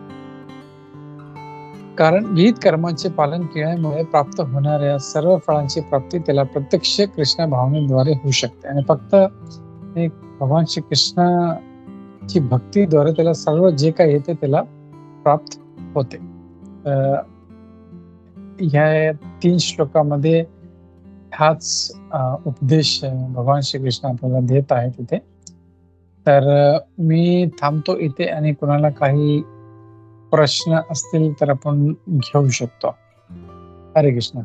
कारण विहित कर्माचे पालन केल्यामुळे प्राप्त होणाऱ्या सर्व फळांची प्राप्ती त्याला प्रत्यक्ष कृष्ण भावनेद्वारे होऊ शकते आणि फक्त एक भगवान श्री कृष्णाची भक्तीद्वारे त्याला सर्व जे काही येते त्याला प्राप्त होते. ह्या 3 श्लोकामध्ये हाच उपदेश भगवान श्री कृष्ण आपल्याला देत आहे तिथे. तर मी थांबतो इथे आणि कोणाला काही प्रश्न असतील तर आपण घेऊ शकतो. हरे कृष्ण.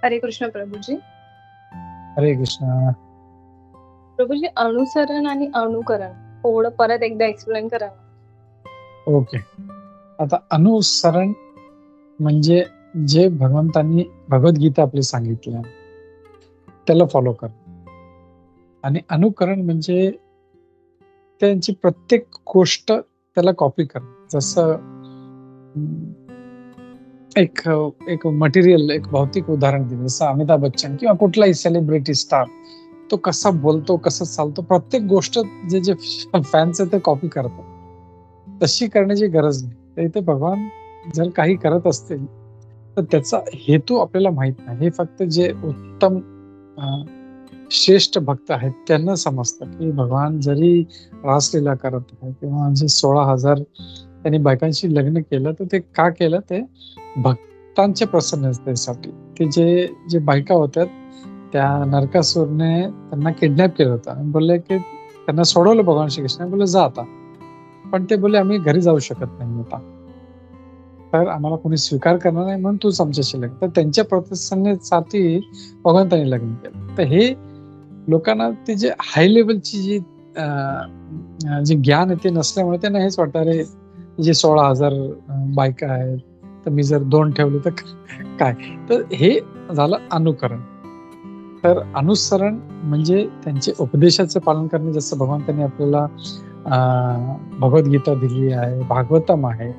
हरे कृष्ण प्रभूजी. हरे कृष्ण. प्रभूजी, अनुसरण आणि अनुकरण थोडं परत एकदा एक्सप्लेन करा. ओके. आता अनुसरण म्हणजे जे भगवंतांनी भगवद्गीता आपली सांगितली त्याला फॉलो कर, आणि अनुकरण म्हणजे त्यांची प्रत्येक गोष्ट त्याला कॉपी कर. जसं एक मटेरियल, एक भौतिक उदाहरण दिलं, जसं अमिताभ बच्चन किंवा कुठलाही सेलिब्रिटी स्टार, तो कसा बोलतो, कसं चालतो, प्रत्येक गोष्ट जे फॅन्स आहे ते कॉपी करतात. तशी करण्याची गरज नाही. तर इथे भगवान जर काही करत असतील तर त्याचा हेतू आपल्याला माहित नाही. हे फक्त जे उत्तम श्रेष्ठ भक्त आहेत त्यांना समजतं की भगवान जरी रासलीला करत आहे किंवा जे 16,000 त्यांनी बायकांशी लग्न केलं तर ते का केलं, ते भक्तांच्या प्रसन्नतेसाठी. ते जे बायका होत्या त्या नरकासुरने त्यांना किडनॅप केलं होतं आणि बोलले की त्यांना सोडवलं भगवान श्रीकृष्ण, बोलले जा आता. पण ते बोलले आम्ही घरी जाऊ शकत नाही आता, तर आम्हाला कोणी स्वीकार करणार नाही, म्हणून तूच आमच्याशी लग्न. तर त्यांच्या प्रसन्नतेसाठी भगवंतांनी लग्न केलं. तर हे लोकांना ते जे हाय लेवलची जे ज्ञान आहे ते नसल्यामुळे त्यांना हेच वाटतं, अरे जे 16,000 बायका आहेत तर मी जर 2 ठेवले तर काय. तर हे झालं अनुकरण. तर अनुसरण म्हणजे त्यांचे उपदेशाचं पालन करणे. जसं भगवंतांनी आपल्याला भगवद्गीता दिली आहे, भागवतम आहे,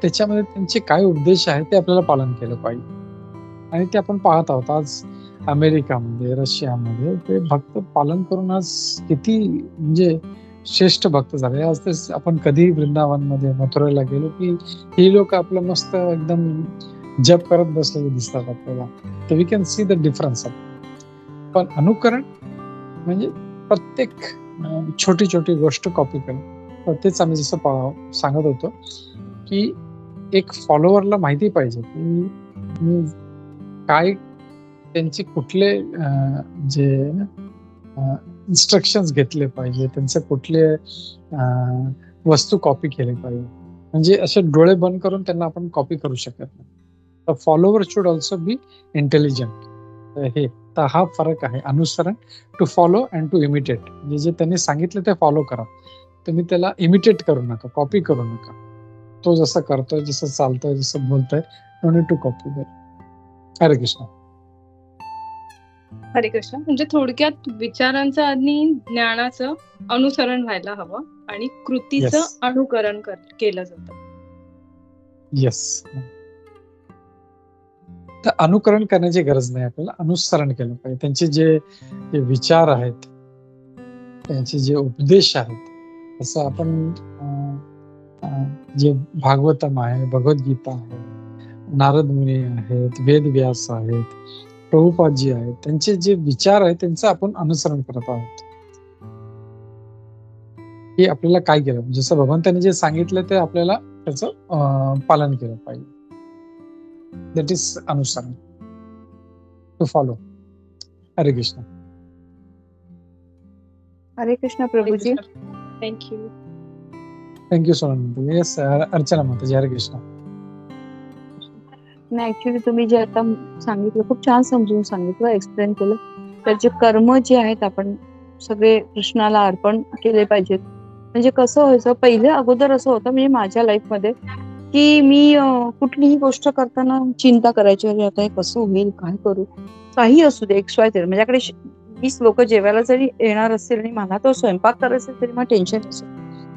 त्याच्यामध्ये त्यांचे काय उपदेश आहेत ते आपल्याला पालन केलं पाहिजे. आणि ते आपण पाहत आहोत आज अमेरिकामध्ये, रशियामध्ये ते भक्त पालन करून आज किती म्हणजे श्रेष्ठ भक्त झाले. आज ते आपण कधी वृंदावनमध्ये, मथुरेला गेलो की ही लोक आपलं मस्त एकदम जप करत बसलेले दिसतात आपल्याला. तर we can see the difference. पण अनुकरण म्हणजे प्रत्येक छोटी छोटी गोष्ट कॉपी करणं. तर तेच आम्ही जसं सांगत होतो की एक फॉलोअरला माहिती पाहिजे की काय त्यांचे कुठले जे इन्स्ट्रक्शन्स घेतले पाहिजे, त्यांचे कुठले वस्तू कॉपी केले पाहिजे. म्हणजे असे डोळे बंद करून त्यांना आपण कॉपी करू शकत नाही. तर follower should also be intelligent. हे तर हा फरक आहे अनुसरण to follow and to imitate. म्हणजे जे त्यांनी सांगितलं ते फॉलो करा, तुम्ही त्याला इमिटेट करू नका, कॉपी करू नका. तो जसं करतोय, जसं चालतोय, जसं बोलतोय, no need to copy that. Hare Krishna. हरे कृष्ण. म्हणजे थोडक्यात विचारांचं आणि ज्ञानाचं अनुसरण व्हायला हवं आणि कृतीचं Yes. अनुकरण केलं जातं. येस. तर अनुकरण करण्याची गरज नाही, आपल्याला अनुसरण केलं पाहिजे. त्यांचे जे विचार आहेत, त्यांचे जे उपदेश आहेत, असं आपण जे भागवतम आहे, भगवद्गीता आहे, नारद मुनी आहेत, वेदव्यास आहेत, प्रभुपादजी आहेत, त्यांचे जे विचार आहेत त्यांचं आपण अनुसरण करत आहोत. की आपल्याला काय केलं, जसं भगवंतांनी जे सांगितलं ते आपल्याला त्याचं पालन केलं पाहिजे. दॅट इज अनुसरण, टू फॉलो. हरे कृष्ण. हरे Krishna Prabhuji. Thank you. Thank you Sonal. Yes Archana माताजी. हरे कृष्ण. नाही, ऍक्च्युली तुम्ही जे आता सांगितलं खूप छान समजून सांगितलं, एक्सप्लेन केलं. त्याचे कर्म जे आहेत आपण सगळे कृष्णाला अर्पण केले पाहिजेत. म्हणजे कसं व्हायचं, पहिले अगोदर असं होतं म्हणजे माझ्या लाईफमध्ये की मी कुठलीही गोष्ट करताना चिंता करायची, अरे आता हे कसं होईल, काय करू, काही असू दे, XY Z. माझ्याकडे 20 लोक जेवायला जरी येणार असतील आणि मला तो स्वयंपाक करायचा तरी मला टेन्शन असेल,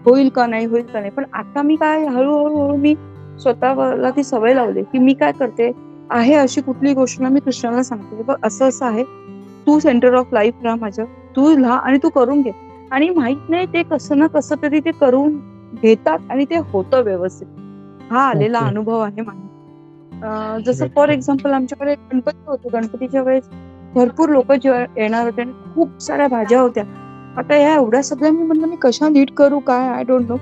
होईल का नाही, होईल का नाही. पण आता मी काय हळूहळू मी स्वतःला ती सवय लावली की मी काय करते, आहे अशी कुठली गोष्ट मी कृष्णाला सांगते, बघ असं असं आहे, तू सेंटर ऑफ लाईफ राहा माझं, तू राहा आणि तू करून घे. आणि माहित नाही ते कसं ना कसं तरी ते करून घेतात आणि ते होतं व्यवस्थित. हा आलेला ओके. अनुभव आहे माझा. जसं Great. फॉर एक्झाम्पल आमच्याकडे गणपती होतो. गणपतीच्या वेळेस भरपूर लोक येणार होते आणि खूप साऱ्या भाज्या होत्या. आता ह्या एवढ्या सगळ्या मी म्हणलं मी कशा नीट करू काय आय डोंट नो.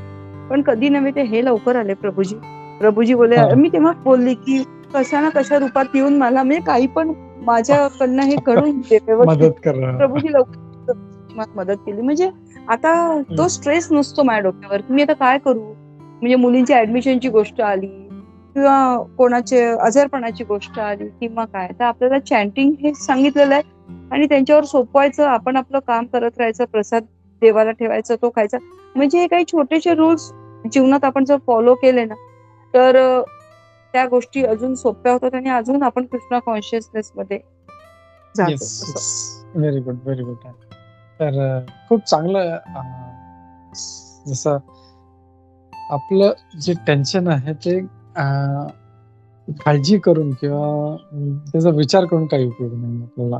पण कधी नव्हे ते हे लवकर आले प्रभूजी. प्रभूजी बोलले हा. मी तेव्हा बोलली की कशा ना कशा रूपात येऊन मला म्हणजे काही पण माझ्याकडनं हे करून दे व्यवस्थित. मदत कर. प्रभूजी लवकर मला मदत केली. म्हणजे आता तो स्ट्रेस नसतो माझ्या डोक्यावर की मी आता काय करू. म्हणजे मुलींची ऍडमिशनची गोष्ट आली किंवा कोणाचे आजारपणाची गोष्ट आली किंवा काय, तर आपल्याला चॅन्टिंग हे सांगितलेलं आहे आणि त्यांच्यावर सोपवायचं. आपण आपलं काम करत राहायचं. प्रसाद देवाला ठेवायचा, तो खायचा. म्हणजे हे काही छोटेसे रूल्स जीवनात आपण जर फॉलो केले ना तर त्या गोष्टी अजून सोप्या होतात आणि अजून आपण कृष्णा कॉन्शियसनेस मध्ये जातो. Yes, very good, very good. तर खूप चांगलं. जसं आपलं जे टेन्शन आहे ते काळजी करून किंवा त्याचा विचार करून काही उपयोग नाही आपल्याला.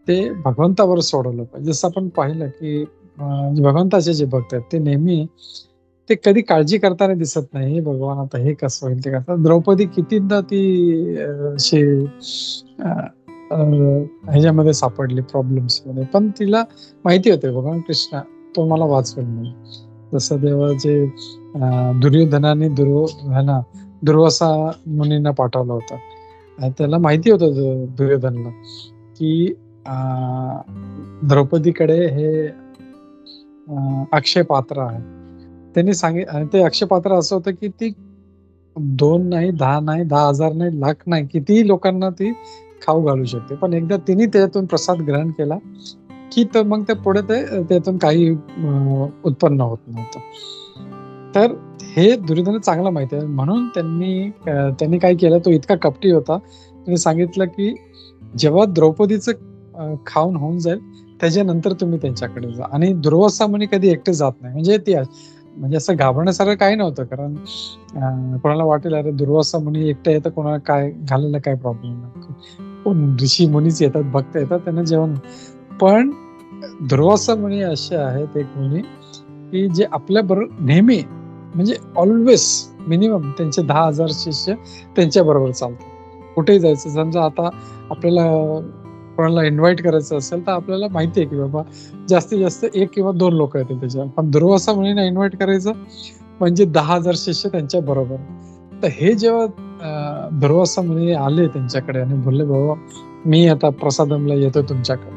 ते भगवंतावर सोडवलं पाहिजे. जसं आपण पाहिलं की भगवंताचे जे भक्त आहेत ते नेहमी ते कधी काळजी करताना दिसत नाही. भगवान आता हे कसं होईल ते कसं. द्रौपदी कितीदा ती ह्याच्यामध्ये सापडली प्रॉब्लेम्स मध्ये, पण तिला माहिती होते भगवान कृष्ण तो मला वाचवेल म्हणून. जसं देवाचे दुर्योधनाने दुर्वासा मुनींना पाठवलं होतं. त्याला माहिती होतं दुर्योधनला की द्रौपदीकडे हे अक्षय पात्र आहे. त्यांनी आणि ते अक्षय पात्र असं होतं की ती 2 नाही 10 नाही 10,000 नाही लाख नाही कितीही लोकांना ती खाऊ घालू शकते. पण एकदा तिने त्यातून प्रसाद ग्रहण केला की तर मग ते पुढे त्यातून काही उत्पन्न होत नव्हतं. तर हे दुर्योधन चांगलं माहिती आहे. म्हणून त्यांनी काय केलं, तो इतका कपटी होता. त्यांनी सांगितलं की जेव्हा द्रौपदीचं खाऊन होऊन जाईल त्याच्यानंतर तुम्ही त्यांच्याकडे जा. आणि दुर्वासा मुनी कधी एकटे जात नाही. म्हणजे ती म्हणजे असं घाबरण्यासारखं काही नव्हतं. कारण कोणाला वाटेल अरे दुर्वासा मुनी एकटे येतं, कोणाला काय घालायला काय प्रॉब्लेम नाही. ऋषी मुनीच येतात, भक्त येतात, त्यांना जेवण. पण दुर्वासा मुनी असे आहेत एक मुनी की जे आपल्या बरोबर नेहमी म्हणजे ऑलवेज मिनिमम त्यांचे 10,000 शिष्य त्यांच्या बरोबर चालतात. कुठेही जायचं, समजा आता आपल्याला कोणाला इन्व्हाइट करायचं असेल तर आपल्याला माहिती आहे की बाबा जास्तीत जास्त 1 किंवा 2 लोक येतील त्याच्या. पण दुर्वासा मुनींना इन्व्हाइट करायचं म्हणजे 10,000 शिष्य त्यांच्या बरोबर. तर हे जेव्हा दुर्वासा मुनी आले त्यांच्याकडे आणि बोलले बाबा मी आता प्रसादमला येतो तुमच्याकडे,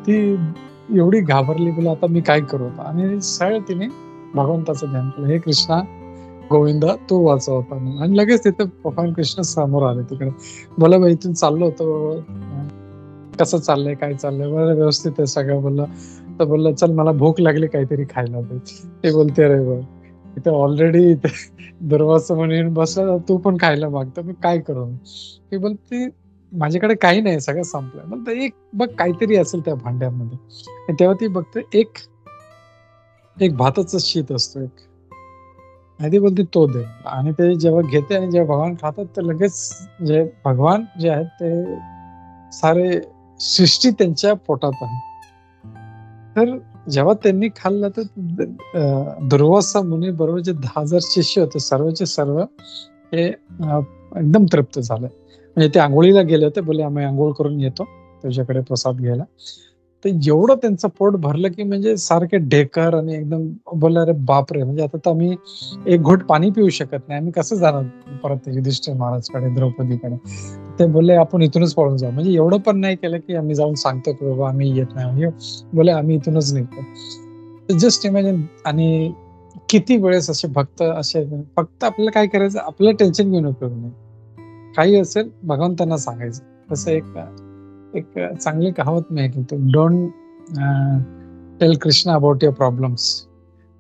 ती एवडी घाबरली, बोला आता मी काय करू. आणि सरळ तिने भगवंताचं ध्यान केलं, हे कृष्णा गोविंदा तू वाचवता. आणि लगेच तिथे भगवान कृष्ण समोर आले तिकडे. बोला बाई इथून चाललो होतो, कसं चाललंय काय चाललंय, बरं व्यवस्थित आहे सगळं. बोललं तर बोललं चल मला भूक लागली काहीतरी खायला दे. ते बोलते अरे बघ इथे ऑलरेडी दुर्वासा म्हणून बसला, तू पण खायला मागतो, मी काय करू. ती बोलते माझ्याकडे काही नाही, सगळं संपलंय. म्हणतं एक बघ काहीतरी असेल त्या भांड्यामध्ये. आणि तेव्हा ती बघते एक भाताचं शीत असतो एक, आणि ती बोलते तो दे. आणि ते जेव्हा घेते आणि जेव्हा भगवान खातात तर लगेच जे भगवान जे आहेत ते सारे सृष्टी त्यांच्या पोटात आहे. तर जेव्हा त्यांनी खाल्लं तर दुर्वासा मुनी बरोबर जे 10,000 शिष्य होते सर्वचे सर्व हे एकदम तृप्त झाले. म्हणजे ते आंघोळीला गेले होते, बोले आम्ही आंघोळ करून येतो तुझ्याकडे प्रसाद घ्यायला. ते एवढं त्यांचं पोट भरलं की म्हणजे सारखे ढेकर आणि एकदम बोलले अरे बापरे, म्हणजे आता तर आम्ही एक घोट पाणी पिऊ शकत नाही, आम्ही कसं जाणार परत युधिष्ठिर महाराजकडे द्रौपदीकडे. ते बोलले आपण इथूनच पळून जाऊ. म्हणजे एवढं पण नाही केलं की आम्ही जाऊन सांगतो की बाबा आम्ही येत नाही, बोले आम्ही इथूनच निघतो. Just imagine. आणि किती वेळेस असे भक्त असे, फक्त आपल्याला काय करायचं, आपलं टेन्शन घेऊन उपयोग नाही. काही असेल भगवंतांना सांगायचं. तसं एक चांगली कहावत मी ऐकली, don't tell Krishna about your problems,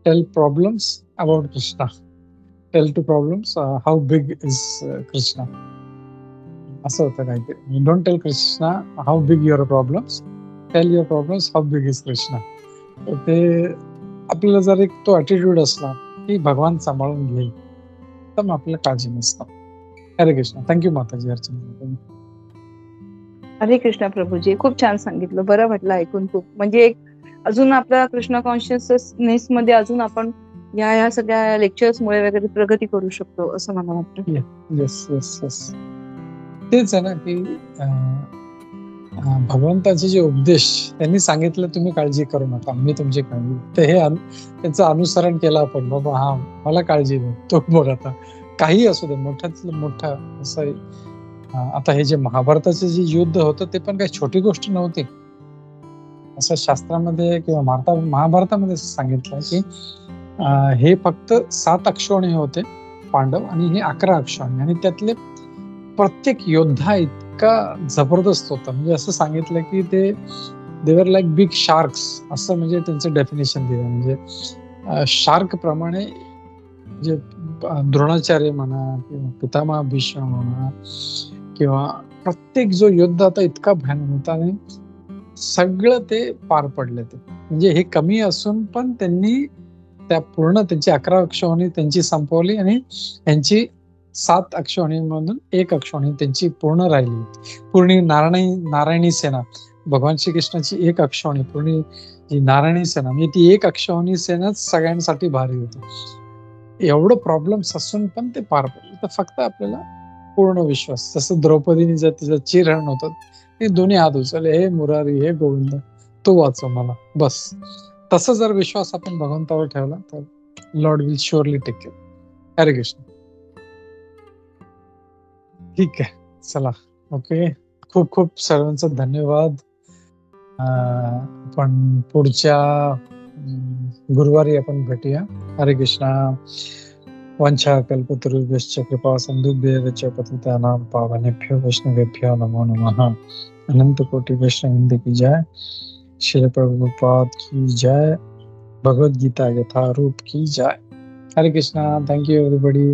tell problems about Krishna, tell to problems how big is Krishna. असं होतं काहीतरी. Don't tell Krishna how big your problems, tell your problems how big is Krishna. ते आपल्याला जर एक तो ॲटिट्यूड असला की भगवान सांभाळून घेईल तर मग आपल्याला काळजी नसतं. हरे कृष्ण. थँक्यू माताजी. अर्चना. हरे कृष्णा प्रभूजी, खूप छान सांगितलं, बरं वाटलं ऐकून खूप. म्हणजे एक अजून आपल्या कृष्ण कॉन्शियसनेस मध्ये अजून आपण या सगळ्या लेक्चर्स मुळे वगैरे प्रगती करू शकतो असं मला वाटतं. Yes yes yes. तेच आहे ना की भगवंताचे जे उपदेश त्यांनी सांगितलं, तुम्ही काळजी करू नका, मी तुमची काळजी, तर हे त्याचं अनुसरण केलं आपण, बाबा हा मला काळजी दे, तो बघ आता काही असू दे, मोठ्यातलं मोठं असं. आता हे जे महाभारताचे जे युद्ध होतं ते पण काही छोटी गोष्ट नव्हती. असं शास्त्रामध्ये किंवा महाभारतामध्ये असं सांगितलं की हे फक्त 7 अक्षोणी होते पांडव आणि हे 11 अक्षोणी, आणि त्यातले प्रत्येक योद्धा इतका जबरदस्त होता. म्हणजे असं सांगितलं की ते देवर लाईक बिग शार्क्स, असं म्हणजे त्यांचं डेफिनेशन दिलं. म्हणजे शार्क प्रमाणे जे द्रोणाचार्य म्हणा किंवा पितामह भीष्म म्हणा किंवा प्रत्येक जो योद्धा होता इतका भयानक होता, आणि सगळं ते पार पडले. ते म्हणजे हे कमी असून पण त्यांनी त्या पूर्ण त्यांची 11 अक्षोहिणी त्यांची संपवली, आणि यांची 7 अक्षोहिणी मधून 1 अक्षोहिणी त्यांची पूर्ण राहिली होती. पूर्ण नारायणी सेना, भगवान श्रीकृष्णाची 1 अक्षोहिणी, पूर्ण जी नारायणी सेना म्हणजे ती 1 अक्षोहिणी सेनाच सगळ्यांसाठी भारी होती. एवढं प्रॉब्लेम्स असून पण ते पार पडले. तर फक्त आपल्याला पूर्ण विश्वास, जसं द्रौपदीने जर तिचं चिरहरण होतं, हे दोन्ही हात उचलले, हे मुरारी हे गोविंद, तो वाचव मला, बस. तसं जर विश्वास आपण भगवंतावर ठेवला तर lord will surely take care. Hare Krishna. ठीक आहे, चला, ओके. खूप खूप सर्वांचं धन्यवाद. आपण पुढच्या गुरुवारी आपण भेटूया. हरे कृष्णा. वंशा कल्पतरुभ्यश्च कृपा सिन्धुभ्यश्च पतितानां पावनेभ्यो वैष्णवेभ्यो नमो नमः. अनंत कोटि वैष्णववृंद की जय. श्रील प्रभुपाद की जय. भगवद गीता यथारूप की जय. हरे कृष्णा. Thank you everybody.